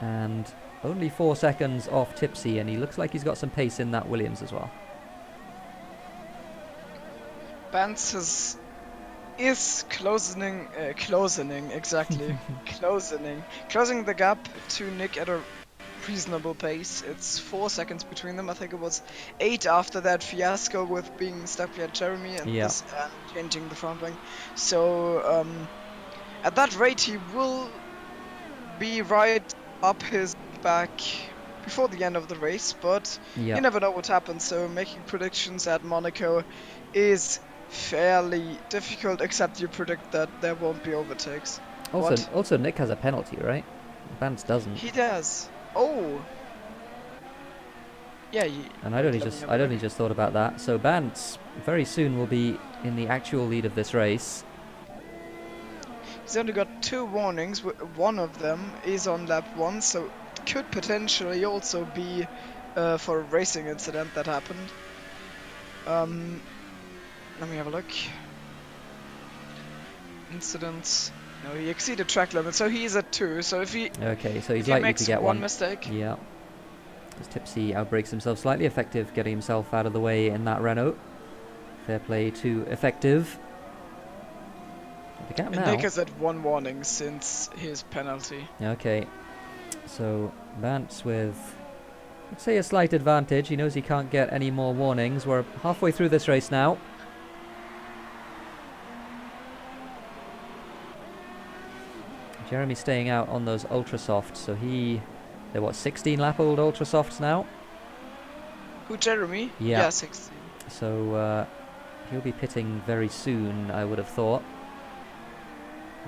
and only 4 seconds off Tipsy, and he looks like he's got some pace in that Williams as well. Bants is closing the gap to Nick at a reasonable pace. It's 4 seconds between them. I think it was 8 after that fiasco with being stuck behind Jeremy and this changing the front wing. So at that rate he will be right up his back before the end of the race, but you never know what happens. So making predictions at Monaco is fairly difficult, except you predict that there won't be overtakes. Also Nick has a penalty, right? Bants doesn't. He does. Oh. Yeah. And I'd only just thought about that. So Bants very soon will be in the actual lead of this race. He's only got 2 warnings. One of them is on lap 1, so it could potentially also be for a racing incident that happened. Let me have a look. Incidents. No, he exceeded track limit, so he is at 2. So if he he's likely to get one mistake. Yeah. As Tipsy outbreaks himself slightly, Effective getting himself out of the way in that Renault. Fair play to Effective. The gap now. Nick has had 1 warning since his penalty. Okay. So Bants with, let's say, a slight advantage. He knows he can't get any more warnings. We're halfway through this race now. Jeremy staying out on those ultra softs, so they're what, 16 lap old ultra softs now? Who, Jeremy? Yeah, 16. So he'll be pitting very soon, I would have thought.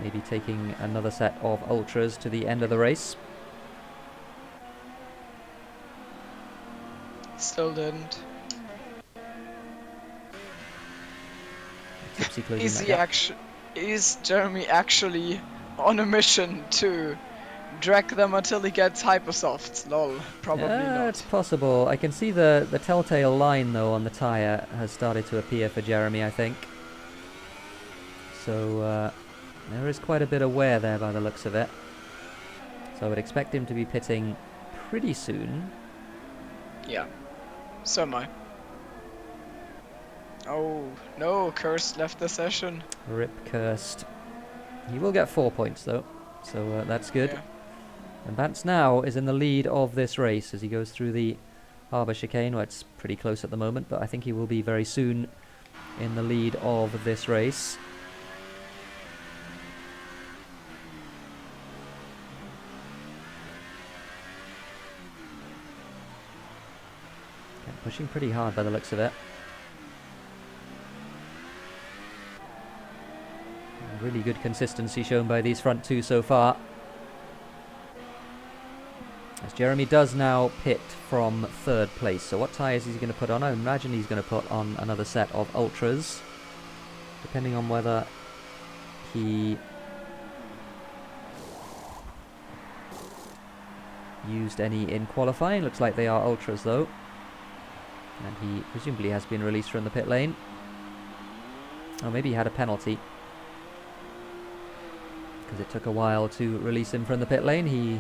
Maybe taking another set of ultras to the end of the race. Still didn't. Tipsy closing that gap. Is Jeremy actually on a mission to drag them until he gets hypersofts? Lol, probably not. It's possible. I can see the telltale line though on the tyre has started to appear for Jeremy, I think. So there is quite a bit of wear there by the looks of it. So I would expect him to be pitting pretty soon. Yeah, so am I. Oh no, Cursed left the session. Rip Cursed. He will get 4 points though, so that's good. Yeah. And Bants now is in the lead of this race as he goes through the harbour chicane. Well, it's pretty close at the moment, but I think he will be very soon in the lead of this race. Pushing pretty hard by the looks of it. Really good consistency shown by these front 2 so far. As Jeremy does now pit from 3rd place. So what tyres is he going to put on? I imagine he's going to put on another set of ultras, depending on whether he used any in qualifying. Looks like they are ultras though. And he presumably has been released from the pit lane. Or maybe he had a penalty, because it took a while to release him from the pit lane. He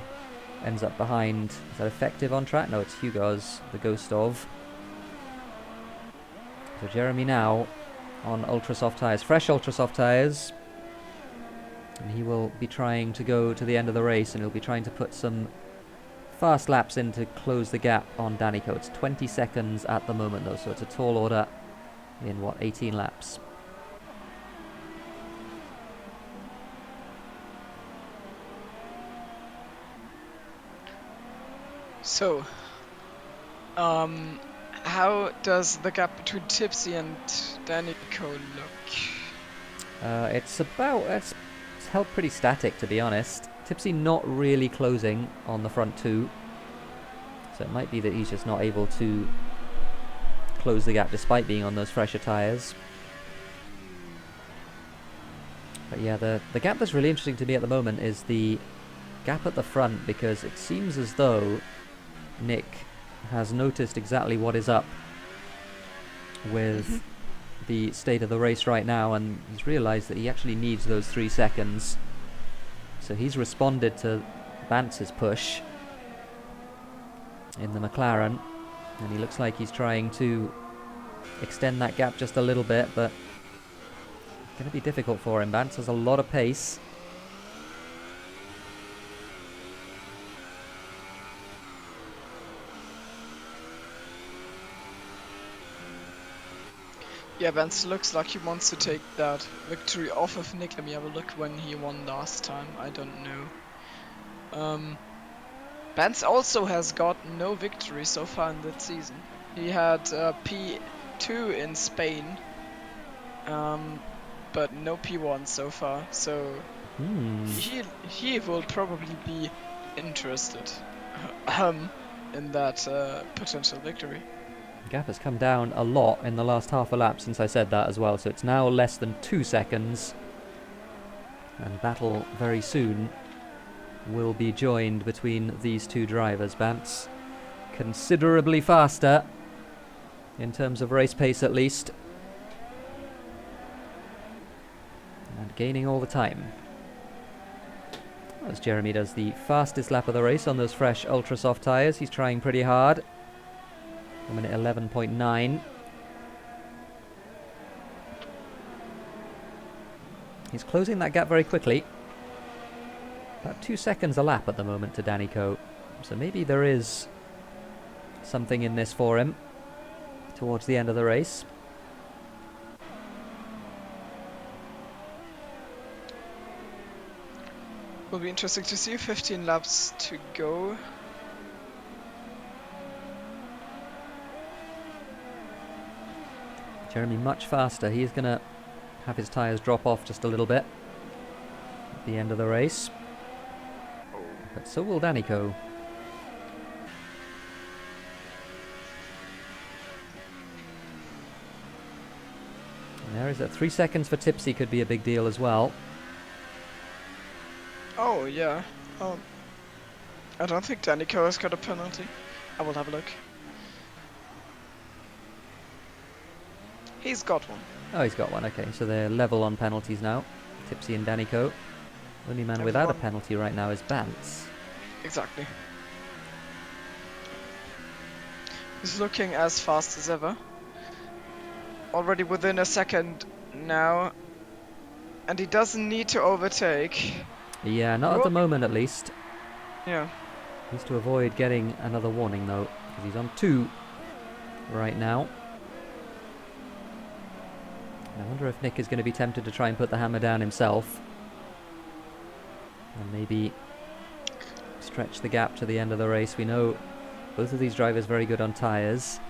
ends up behind. Is that Effective on track? No, it's Hugo's, the ghost of. So Jeremy now on ultra soft tyres, fresh ultra soft tyres. And he will be trying to go to the end of the race, and he'll be trying to put some fast laps in to close the gap on Danico. It's 20 seconds at the moment though, so it's a tall order in, what, 18 laps. So, how does the gap between Tipsy and Danico look? It's held pretty static, to be honest. Tipsy not really closing on the front two, so it might be that he's just not able to close the gap despite being on those fresher tyres. But yeah, the gap that's really interesting to me at the moment is the gap at the front, because it seems as though Nick has noticed exactly what is up with the state of the race right now, and he's realised that he actually needs those 3 seconds. So he's responded to Bants' push in the McLaren, and he looks like he's trying to extend that gap just a little bit, but it's going to be difficult for him. Bants has a lot of pace. Yeah, Bants looks like he wants to take that victory off of Nick. Let me have a look when he won last time. I don't know. Bants also has got no victory so far in that season. He had P2 in Spain, but no P1 so far. So he will probably be interested in that potential victory. Gap has come down a lot in the last half a lap since I said that as well, so it's now less than 2 seconds, and battle very soon will be joined between these two drivers. Bants considerably faster in terms of race pace at least, and gaining all the time as Jeremy does the fastest lap of the race on those fresh ultra soft tyres. He's trying pretty hard. 1 minute 11.9. He's closing that gap very quickly. About 2 seconds a lap at the moment to Danico. So maybe there is something in this for him towards the end of the race. Will be interesting to see. 15 laps to go. Jeremy much faster. He's going to have his tyres drop off just a little bit at the end of the race. But so will Danico. And there is that 3 seconds for Tipsy could be a big deal as well. Oh, yeah. I don't think Danico has got a penalty. I will have a look. He's got one. Oh, he's got one. Okay, so they're level on penalties now. Tipsy and Danico. Only man without a penalty right now is Bants. Exactly. He's looking as fast as ever. Already within a second now. And he doesn't need to overtake. Yeah, not at the moment at least. Yeah. Needs to avoid getting another warning though, because he's on 2 right now. I wonder if Nick is going to be tempted to try and put the hammer down himself, and maybe stretch the gap to the end of the race. We know both of these drivers very good on tyres.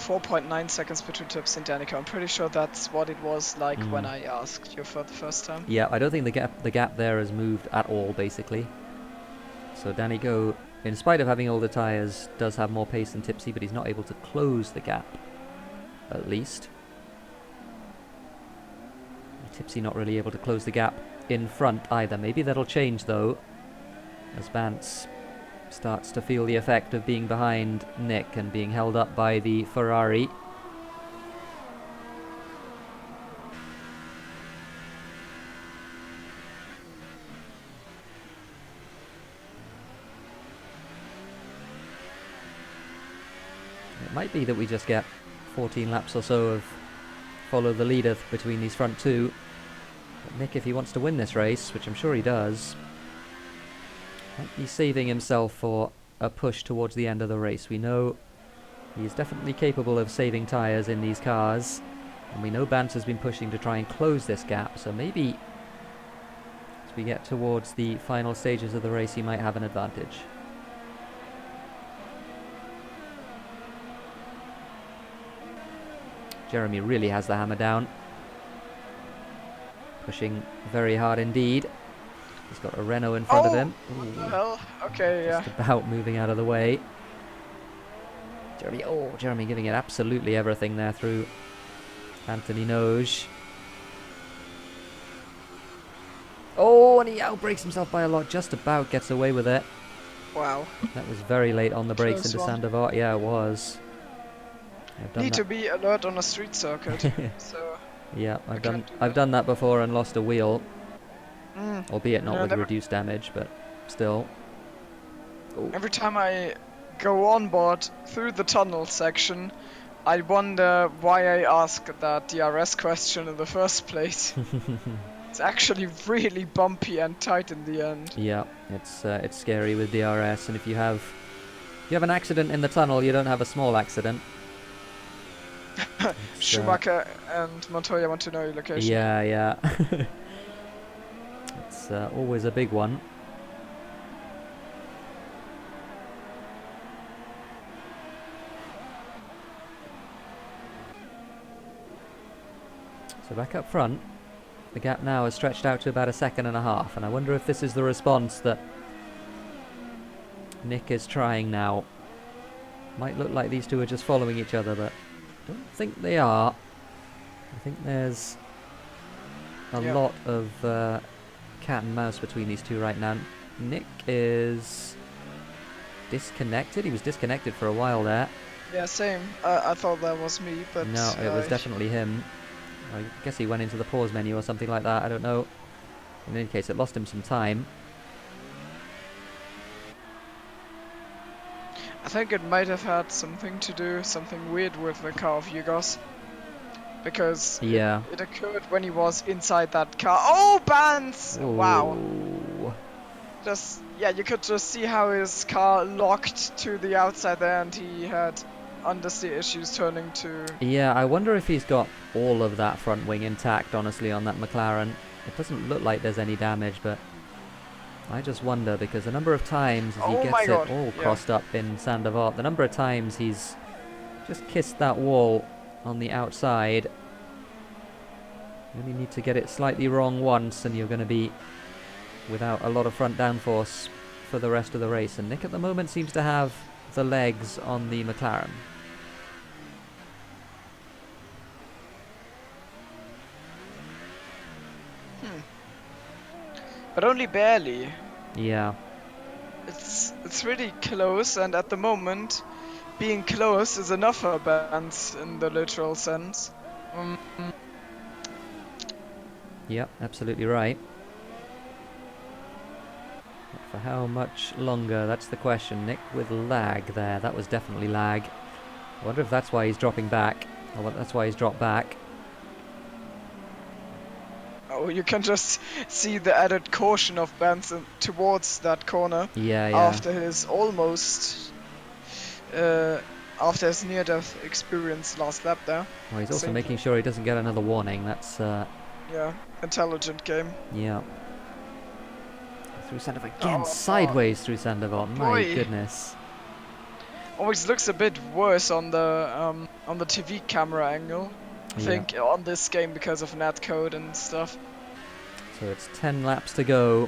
.9 seconds between Tipsy and Danico. I'm pretty sure that's what it was like when I asked you for the first time. Yeah, I don't think the gap there has moved at all, basically. So Danico, in spite of having older tyres, does have more pace than Tipsy, but he's not able to close the gap, at least. Tipsy not really able to close the gap in front either. Maybe that'll change, though, as Bants starts to feel the effect of being behind Nick and being held up by the Ferrari. It might be that we just get 14 laps or so of follow the leader between these front two. But Nick, if he wants to win this race, which I'm sure he does, might be saving himself for a push towards the end of the race. We know he's definitely capable of saving tyres in these cars, and we know Bants has been pushing to try and close this gap, so maybe as we get towards the final stages of the race he might have an advantage. Jeremy really has the hammer down, pushing very hard indeed. He's got a Renault in front of him. What the hell? Okay, yeah. Just about moving out of the way. Jeremy giving it absolutely everything there through Anthony Noge. Oh, and he outbrakes himself by a lot, just about gets away with it. Wow. That was very late on the brakes into Sandoval. Yeah, it was. Need to be alert on a street circuit. So yeah, I've done that before and lost a wheel. Albeit not with reduced damage, but still. Ooh. Every time I go on board through the tunnel section, I wonder why I asked that DRS question in the first place. It's actually really bumpy and tight in the end. Yeah, it's scary with DRS, and if you have an accident in the tunnel, you don't have a small accident. Schumacher and Montoya want to know your location. Yeah. It's always a big one. So back up front, the gap now is stretched out to about 1.5 seconds, and I wonder if this is the response that Nick is trying now. Might look like these two are just following each other, but I don't think they are. I think there's a lot of cat and mouse between these two right now. Nick is disconnected. He was disconnected for a while there. Yeah, same. I thought that was me, but no, it was definitely him. I guess he went into the pause menu or something like that. I don't know. In any case, it lost him some time. I think it might have had something weird with the car of Yugos. Because it occurred when he was inside that car. Oh, Bants! Wow. You could just see how his car locked to the outside there, and he had understeer issues turning to... Yeah, I wonder if he's got all of that front wing intact, honestly, on that McLaren. It doesn't look like there's any damage, but I just wonder, because the number of times as he gets it all crossed up in Sandoval, the number of times he's just kissed that wall on the outside. You only need to get it slightly wrong once and you're going to be without a lot of front downforce for the rest of the race, and Nick at the moment seems to have the legs on the McLaren. But only barely. Yeah. It's really close, and at the moment being close is enough for Bants in the literal sense. Yep, absolutely right. But for how much longer? That's the question. Nick with lag there. That was definitely lag. I wonder if that's why he's dropping back. Or that's why he's dropped back. Oh, you can just see the added caution of Bants towards that corner. Yeah. After his after his near-death experience last lap there. Well, he's also making sure he doesn't get another warning. That's intelligent game. Yeah. Through Sandoval again, sideways through Sandoval. My goodness. Always looks a bit worse on the TV camera angle. I think on this game because of netcode and stuff. So it's 10 laps to go.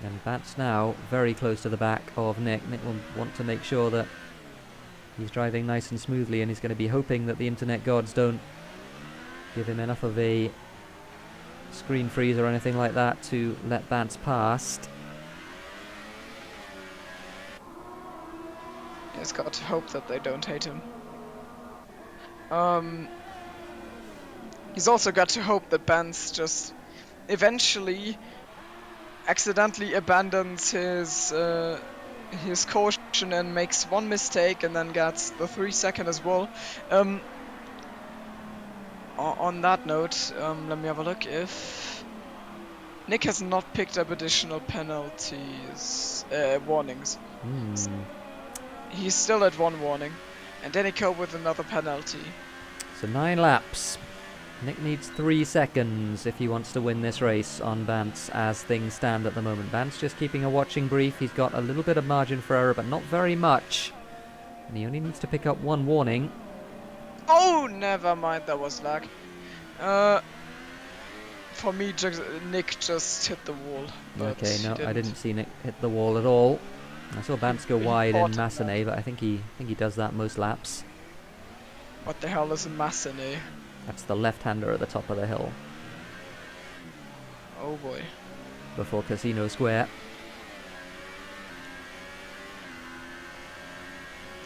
And Bants now very close to the back of Nick. Nick will want to make sure that he's driving nice and smoothly, and he's going to be hoping that the internet gods don't give him enough of a screen freeze or anything like that to let Bants past. He's got to hope that they don't hate him. He's also got to hope that Bants just eventually accidentally abandons his his caution and makes one mistake and then gets the 3-second as well. On that note, let me have a look. If Nick has not picked up additional penalties, warnings, he's still at 1 warning, and Danico with another penalty. So 9 laps. Nick needs 3 seconds if he wants to win this race on Bants as things stand at the moment. Bants just keeping a watching brief. He's got a little bit of margin for error, but not very much. And he only needs to pick up 1 warning. Oh, never mind, that was lag. For me, Nick just hit the wall. Okay, no, I didn't see Nick hit the wall at all. I saw Bants go wide in Massenet, but I think he does that most laps. What the hell is a Massenet? That's the left-hander at the top of the hill. Oh boy. Before Casino Square.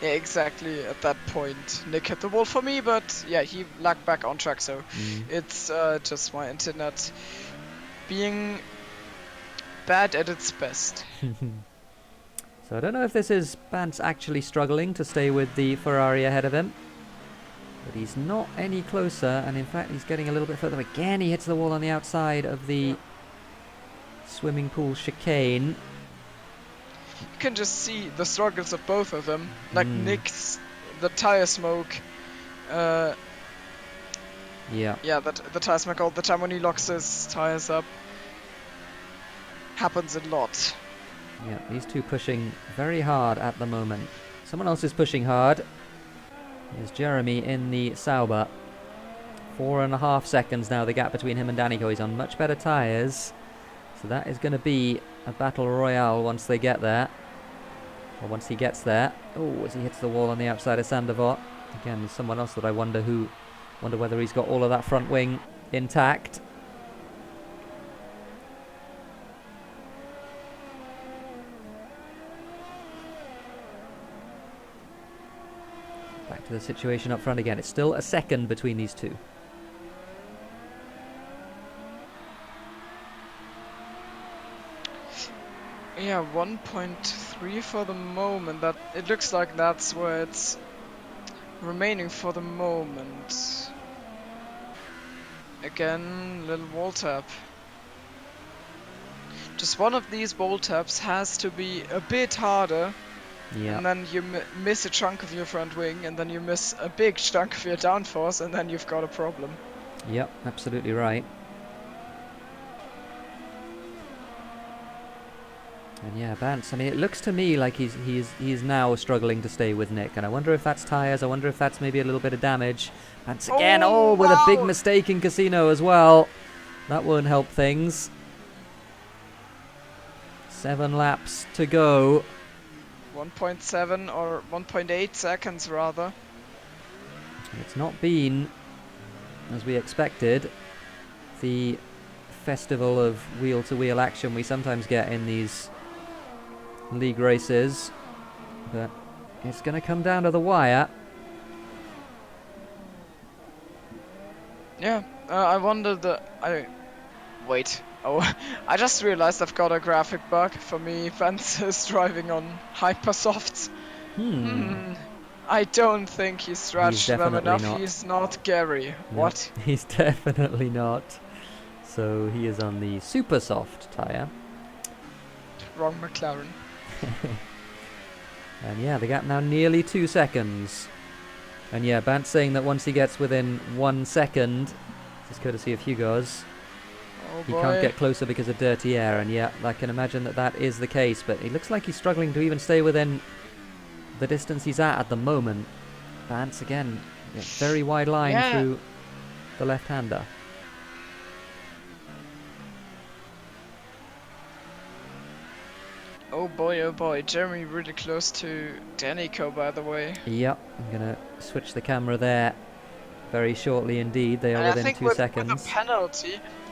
Yeah, exactly at that point. Nick hit the wall for me, but yeah, he lagged back on track, so it's just my internet being bad at its best. So I don't know if this is Bants actually struggling to stay with the Ferrari ahead of him. But he's not any closer, and in fact he's getting a little bit further. Again, he hits the wall on the outside of the swimming pool chicane. You can just see the struggles of both of them. Like Nick's, the tire smoke. Yeah, the tire smoke all the time when he locks his tires up. Happens a lot. Yeah, these two pushing very hard at the moment. Someone else is pushing hard. Here's Jeremy in the Sauber. 4.5 seconds now, the gap between him and Danico. He's on much better tyres. So that is going to be a battle royale once they get there. Or once he gets there. Oh, as he hits the wall on the outside of Sandoval. Again, there's someone else that I wonder whether he's got all of that front wing intact. Back to the situation up front again. It's still a second between these two. Yeah, 1.3 for the moment. That it looks like that's where it's remaining for the moment. Again, little wall tap. Just one of these wall taps has to be a bit harder. Yeah. And then you miss a chunk of your front wing, and then you miss a big chunk of your downforce, and then you've got a problem. Yep, absolutely right. And yeah, Bants, I mean, it looks to me like he's now struggling to stay with Nick, and I wonder if that's tyres, I wonder if that's maybe a little bit of damage. Bants again, with a big mistake in Casino as well. That won't help things. 7 laps to go. 1.7 or 1.8 seconds rather. It's not been, as we expected, the festival of wheel-to-wheel action we sometimes get in these league races, but it's going to come down to the wire. Yeah, I wonder wait. Oh, I just realized I've got a graphic bug. For me, Bants is driving on hypersofts. I don't think he stretched them enough. Not. He's not Gary. No, what? He's definitely not. So he is on the super soft tyre. Wrong McLaren. And yeah, the gap now nearly 2 seconds. And yeah, Bant's saying that once he gets within 1 second, this is courtesy of Hugo's, he can't get closer because of dirty air. And yeah, I can imagine that is the case, but it looks like he's struggling to even stay within the distance he's at the moment. Bants again, very wide line through the left-hander. Oh boy, Jeremy really close to Danico, by the way. Yep, I'm gonna switch the camera there very shortly indeed. They are within 2 seconds.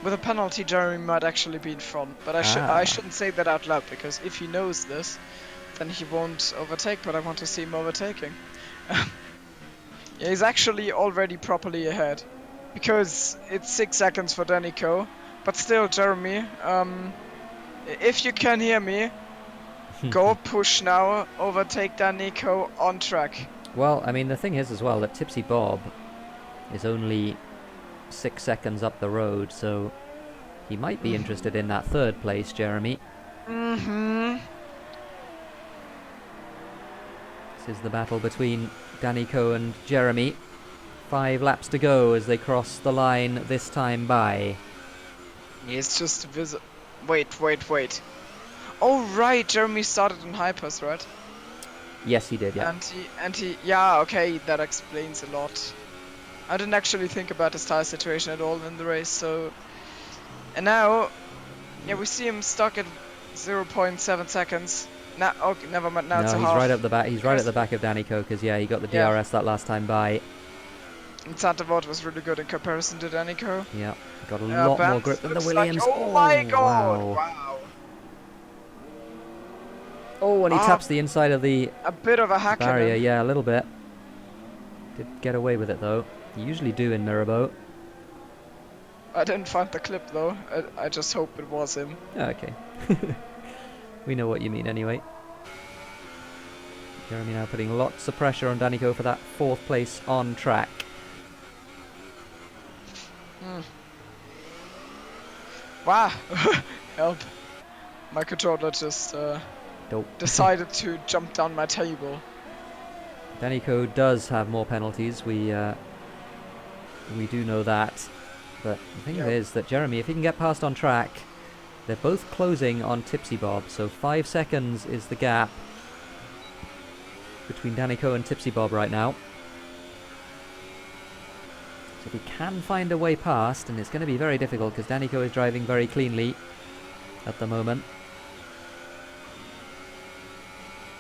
With a penalty, Jeremy might actually be in front, but I shouldn't say that out loud, because if he knows this, then he won't overtake, but I want to see him overtaking. Yeah, he's actually already properly ahead, because it's 6 seconds for Danico, but still, Jeremy, if you can hear me, Go push now, overtake Danico on track. Well, I mean, the thing is as well that TipsyBob is only 6 seconds up the road, so he might be interested in that third place, Jeremy. Mm-hmm. This is the battle between Danico and Jeremy. 5 laps to go as they cross the line this time by. It's just wait. Oh right, Jeremy started in hypers, right? Yes, he did, yeah. Yeah, okay, that explains a lot. I didn't actually think about his tire situation at all in the race, so... And now, yeah, we see him stuck at 0.7 seconds. Now, okay, never mind, now it's a he's half. right up the back. He's right at the back of Danico, because, yeah, he got the DRS that last time by. And Santa Vort was really good in comparison to Danico. Yeah, got a lot more grip than the Williams. Like, oh my god, wow. wow. Oh, and he taps the inside of the a bit of a hack barrier, yeah, a little bit. Did get away with it though. You usually do in Mirabo. I didn't find the clip though. I just hope it was him. Oh, okay. We know what you mean anyway. Jeremy now putting lots of pressure on Danico for that 4th place on track. Wow. Help. My controller just decided to jump down my table. Danico does have more penalties. We do know that. But the thing is that Jeremy, if he can get past on track, they're both closing on TipsyBob. So 5 seconds is the gap between Danico and TipsyBob right now. So if he can find a way past, and it's going to be very difficult because Danico is driving very cleanly at the moment.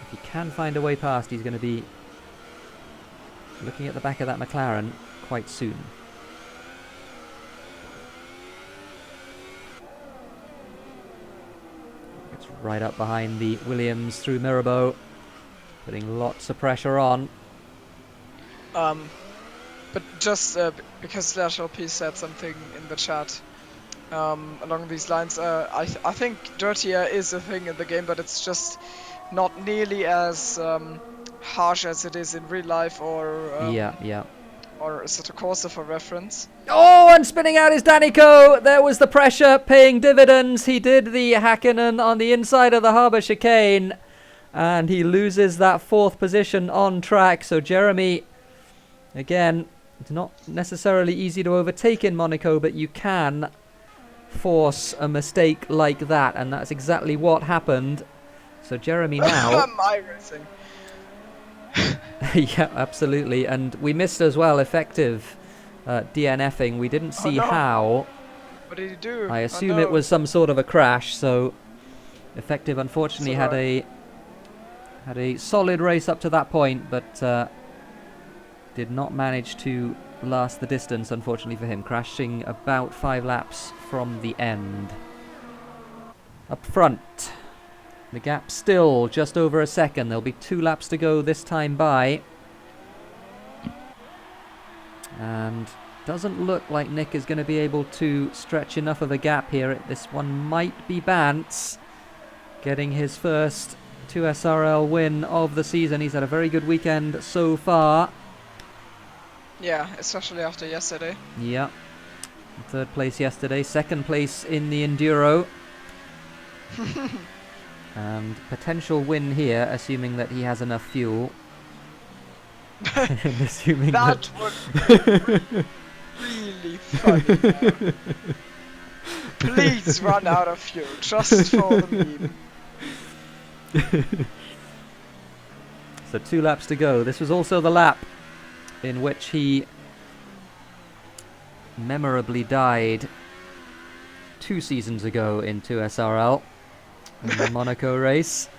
If he can find a way past, he's going to be looking at the back of that McLaren quite soon. It's right up behind the Williams through Mirabo, putting lots of pressure on. But just because /LP said something in the chat along these lines, I think dirtier is a thing in the game, but it's just not nearly as harsh as it is in real life or or Assetto Corsa for reference. Oh, and spinning out is Danico. There was the pressure paying dividends. He did the Hakkinen on the inside of the harbour chicane, and he loses that 4th position on track. So Jeremy, again, it's not necessarily easy to overtake in Monaco, but you can force a mistake like that, and that's exactly what happened. So Jeremy now... My racing. Yeah, absolutely. And we missed as well effective DNFing. We didn't see how. What did he do? I assume it was some sort of a crash, so effective unfortunately had a solid race up to that point, but did not manage to last the distance, unfortunately for him, crashing about 5 laps from the end. Up front, the gap still just over a second. There'll be 2 laps to go this time by. And doesn't look like Nick is going to be able to stretch enough of a gap here. This one might be Bants getting his first 2SRL win of the season. He's had a very good weekend so far. Yeah, especially after yesterday. Yeah. 3rd place yesterday, 2nd place in the Enduro. And potential win here, assuming that he has enough fuel. Assuming that would be really funny. Please run out of fuel, just for the meme. So 2 laps to go. This was also the lap in which he memorably died 2 seasons ago in 2SRL in the Monaco race.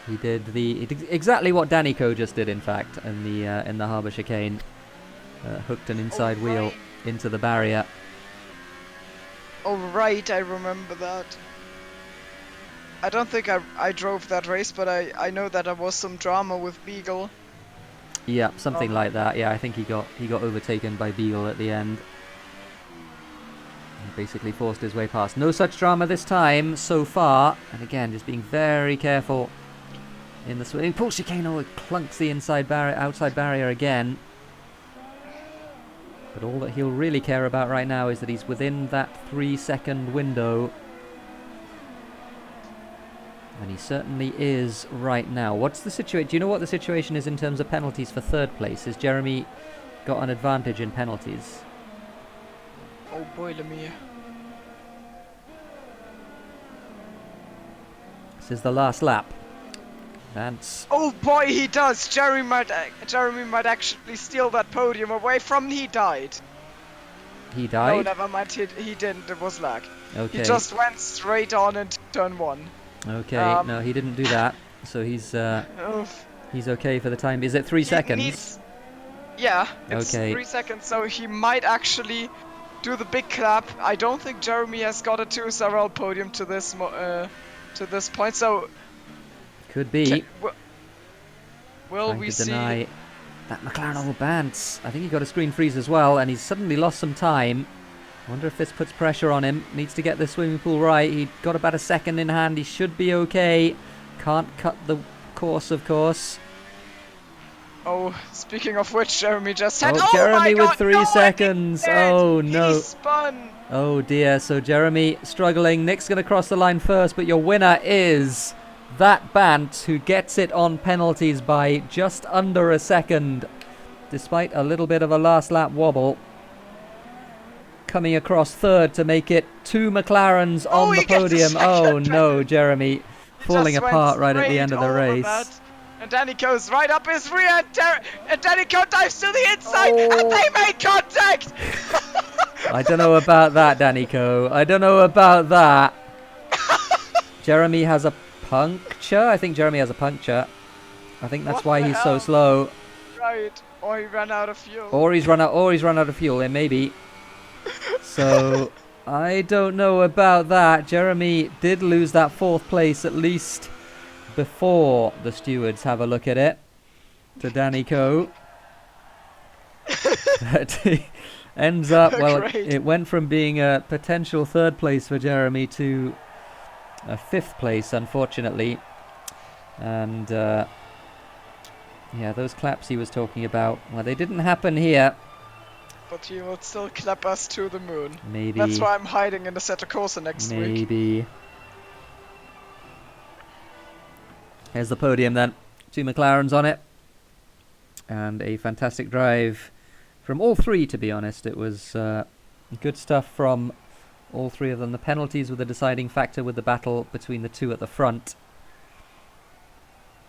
He did exactly what Danico just did, in fact, in the harbour chicane. Hooked an inside wheel into the barrier. Oh right, I remember that. I don't think I drove that race, but I know that there was some drama with Beagle. Yeah, something like that. Yeah, I think he got overtaken by Beagle at the end. basically forced his way past. No such drama this time so far. And again, just being very careful in the swimming pool chicane. Oh, it clunks the outside barrier again. But all that he'll really care about right now is that he's within that 3-second window. And he certainly is right now. What's the situation? Do you know what the situation is in terms of penalties for third place? Has Jeremy got an advantage in penalties? Oh boy, Lemire. This is the last lap. Bants. Oh boy, he does. Jeremy might actually steal that podium away from. He died. He died? No, never mind. He didn't. It was lag. Okay. He just went straight on into turn 1. Okay. No, he didn't do that. So he's okay for the time. Is it 3 seconds? Yeah, it's okay. 3 seconds. So he might actually do the big clap. I don't think Jeremy has got a 2-star podium to this point. So could be. Will we see? Deny that McLaren old Bants. I think he got a screen freeze as well, and he's suddenly lost some time. Wonder if this puts pressure on him. Needs to get the swimming pool right. He got about a second in hand. He should be okay. Can't cut the course, of course. Oh, speaking of which, Jeremy just had. Oh, Jeremy with God, 3 seconds. Oh no. He spun. Oh dear. So Jeremy struggling. Nick's going to cross the line first, but your winner is that Bant, who gets it on penalties by just under a second, despite a little bit of a last lap wobble. Coming across third to make it 2 McLarens on the podium. Oh no, Jeremy falling apart right at the end of the race. That. And Danny goes right up his rear, and Danny dives to the inside, and they make contact! I don't know about that, Danico. I don't know about that. Jeremy has a puncture. I think Jeremy has a puncture. I think that's why he's so slow. Right, or he ran out of fuel. Or he's run out of fuel, and maybe. So I don't know about that. Jeremy did lose that 4th place at least before the stewards have a look at it to Danny Coe. But he ends up, well, it went from being a potential 3rd place for Jeremy to a 5th place, unfortunately. And yeah, those claps he was talking about, well, they didn't happen here. But he will still clap us to the moon. Maybe. That's why I'm hiding in the Assetto Corsa next week. Maybe. Here's the podium then. 2 McLarens on it. And a fantastic drive from all 3, to be honest. It was good stuff from all 3 of them. The penalties were the deciding factor with the battle between the 2 at the front.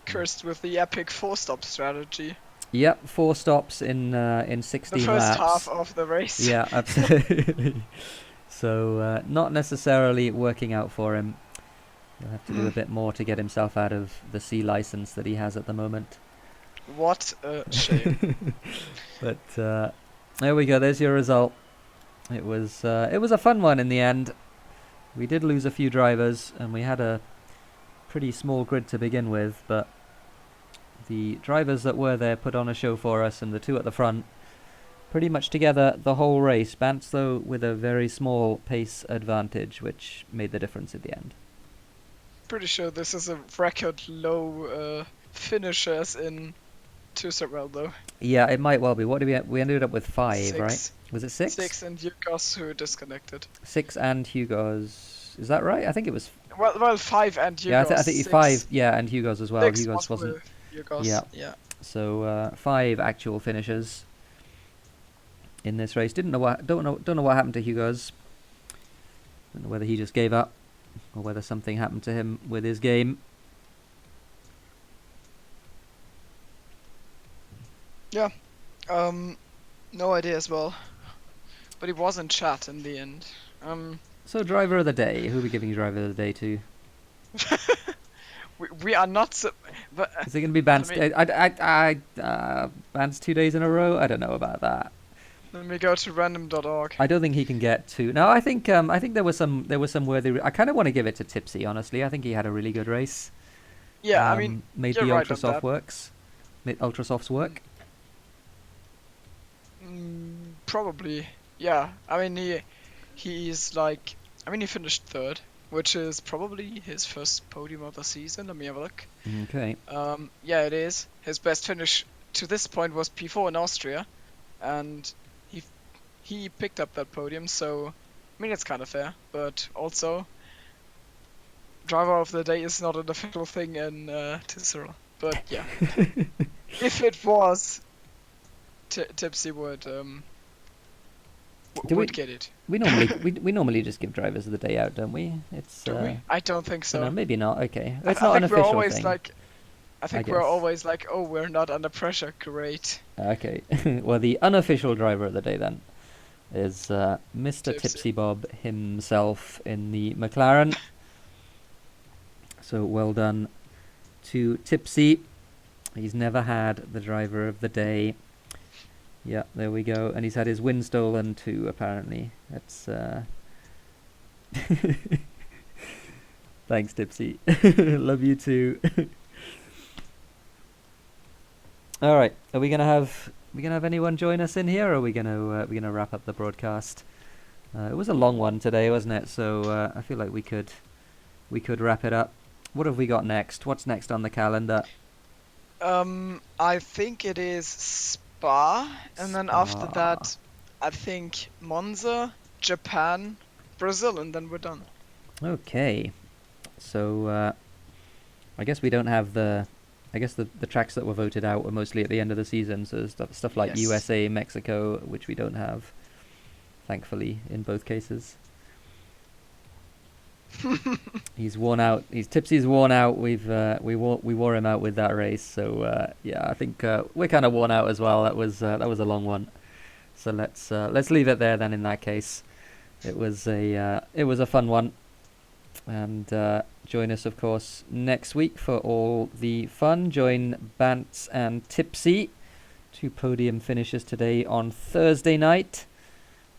Cursed with the epic 4-stop strategy. Yep, 4 stops in 16 laps. The first half of the race. Yeah, absolutely. So not necessarily working out for him. He'll have to do a bit more to get himself out of the C license that he has at the moment. What a shame. But there we go. There's your result. It was a fun one in the end. We did lose a few drivers, and we had a pretty small grid to begin with, but the drivers that were there put on a show for us, and the 2 at the front pretty much together the whole race. Bants, though, with a very small pace advantage, which made the difference at the end. Pretty sure this is a record low finishers in Tusarel, though. Yeah, it might well be. What did we ended up with 5, 6. right? Was it 6? 6 and Hugos who disconnected. 6 and Hugos. Is that right? I think it was. Well, 5 and Hugos. Yeah, I think 5. Yeah, and Hugos as well. 6 Hugos wasn't. Hugos. Yeah. So 5 actual finishers in this race. Don't know what happened to Hugos. Don't know whether he just gave up or whether something happened to him with his game. Yeah. No idea as well. But he was in chat in the end. So driver of the day. Who are we giving driver of the day to? we are not. But, is it going to be Bants? Bants 2 days in a row? I don't know about that. Let me go to random.org. I don't think he can get 2. No, I think there was some worthy. I kind of want to give it to Tipsy. Honestly, I think he had a really good race. Yeah, I mean, made the right Ultrasoft works. Made Ultrasofts work. Probably, yeah. I mean, he's like, I mean, he finished third, which is probably his first podium of the season. Let me have a look. Okay. Yeah, it is. His best finish to this point was P4 in Austria, and he picked up that podium. So, I mean, it's kind of fair, but also, driver of the day is not an official thing in Tissero. But yeah, if it was, Tipsy Do would get it. we normally we normally just give drivers the day out, don't we? It's Do we? I don't think oh, no, so. maybe not. Okay, I, it's I not an think we're official always thing. like, I think we're guess. always like, oh, we're not under pressure. Great. Okay. Well, the unofficial driver of the day then is Mr. Tipsy. TipsyBob himself in the McLaren. So well done to Tipsy. He's never had the driver of the day. Yeah, there we go. And he's had his win stolen too, apparently. That's thanks, Tipsy. Love you too. All right. Are we gonna have anyone join us in here, or are we gonna wrap up the broadcast? It was a long one today, wasn't it? So I feel like we could wrap it up. What have we got next? What's next on the calendar? I think it is Spa, and then after Spa. that, I think Monza, Japan, Brazil, and then we're done. Okay. So I guess we don't have the. I guess the tracks that were voted out were mostly at the end of the season, so stuff like Yes. USA, Mexico, which we don't have, thankfully, in both cases. He's worn out. Tipsy's worn out. We wore him out with that race. So yeah, I think we're kind of worn out as well. That was a long one. So let's leave it there then. In that case, it was a fun one. And join us, of course, next week for all the fun. Join Bants and Tipsy, 2 podium finishes today on Thursday night.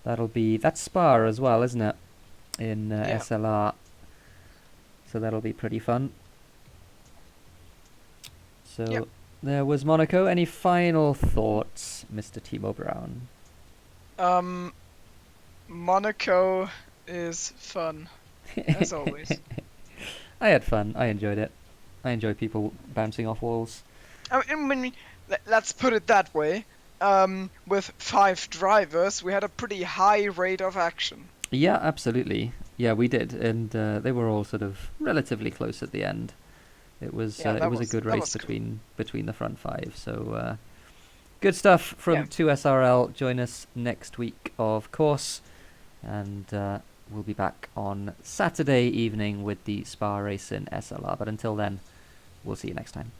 That's Spa as well, isn't it? In Yeah. SLR. So that'll be pretty fun. So Yep. there was Monaco. Any final thoughts, Mr. Thimo Brown? Monaco is fun, as always. I had fun. I enjoyed it. I enjoy people bouncing off walls. I mean, let's put it that way. With 5 drivers, we had a pretty high rate of action. Yeah, absolutely. Yeah, we did, and they were all sort of relatively close at the end. It was Yeah, it was a good race between the front 5. So good stuff from 2SRL. Join us next week, of course, and we'll be back on Saturday evening with the Spa race in SLR. But until then, we'll see you next time.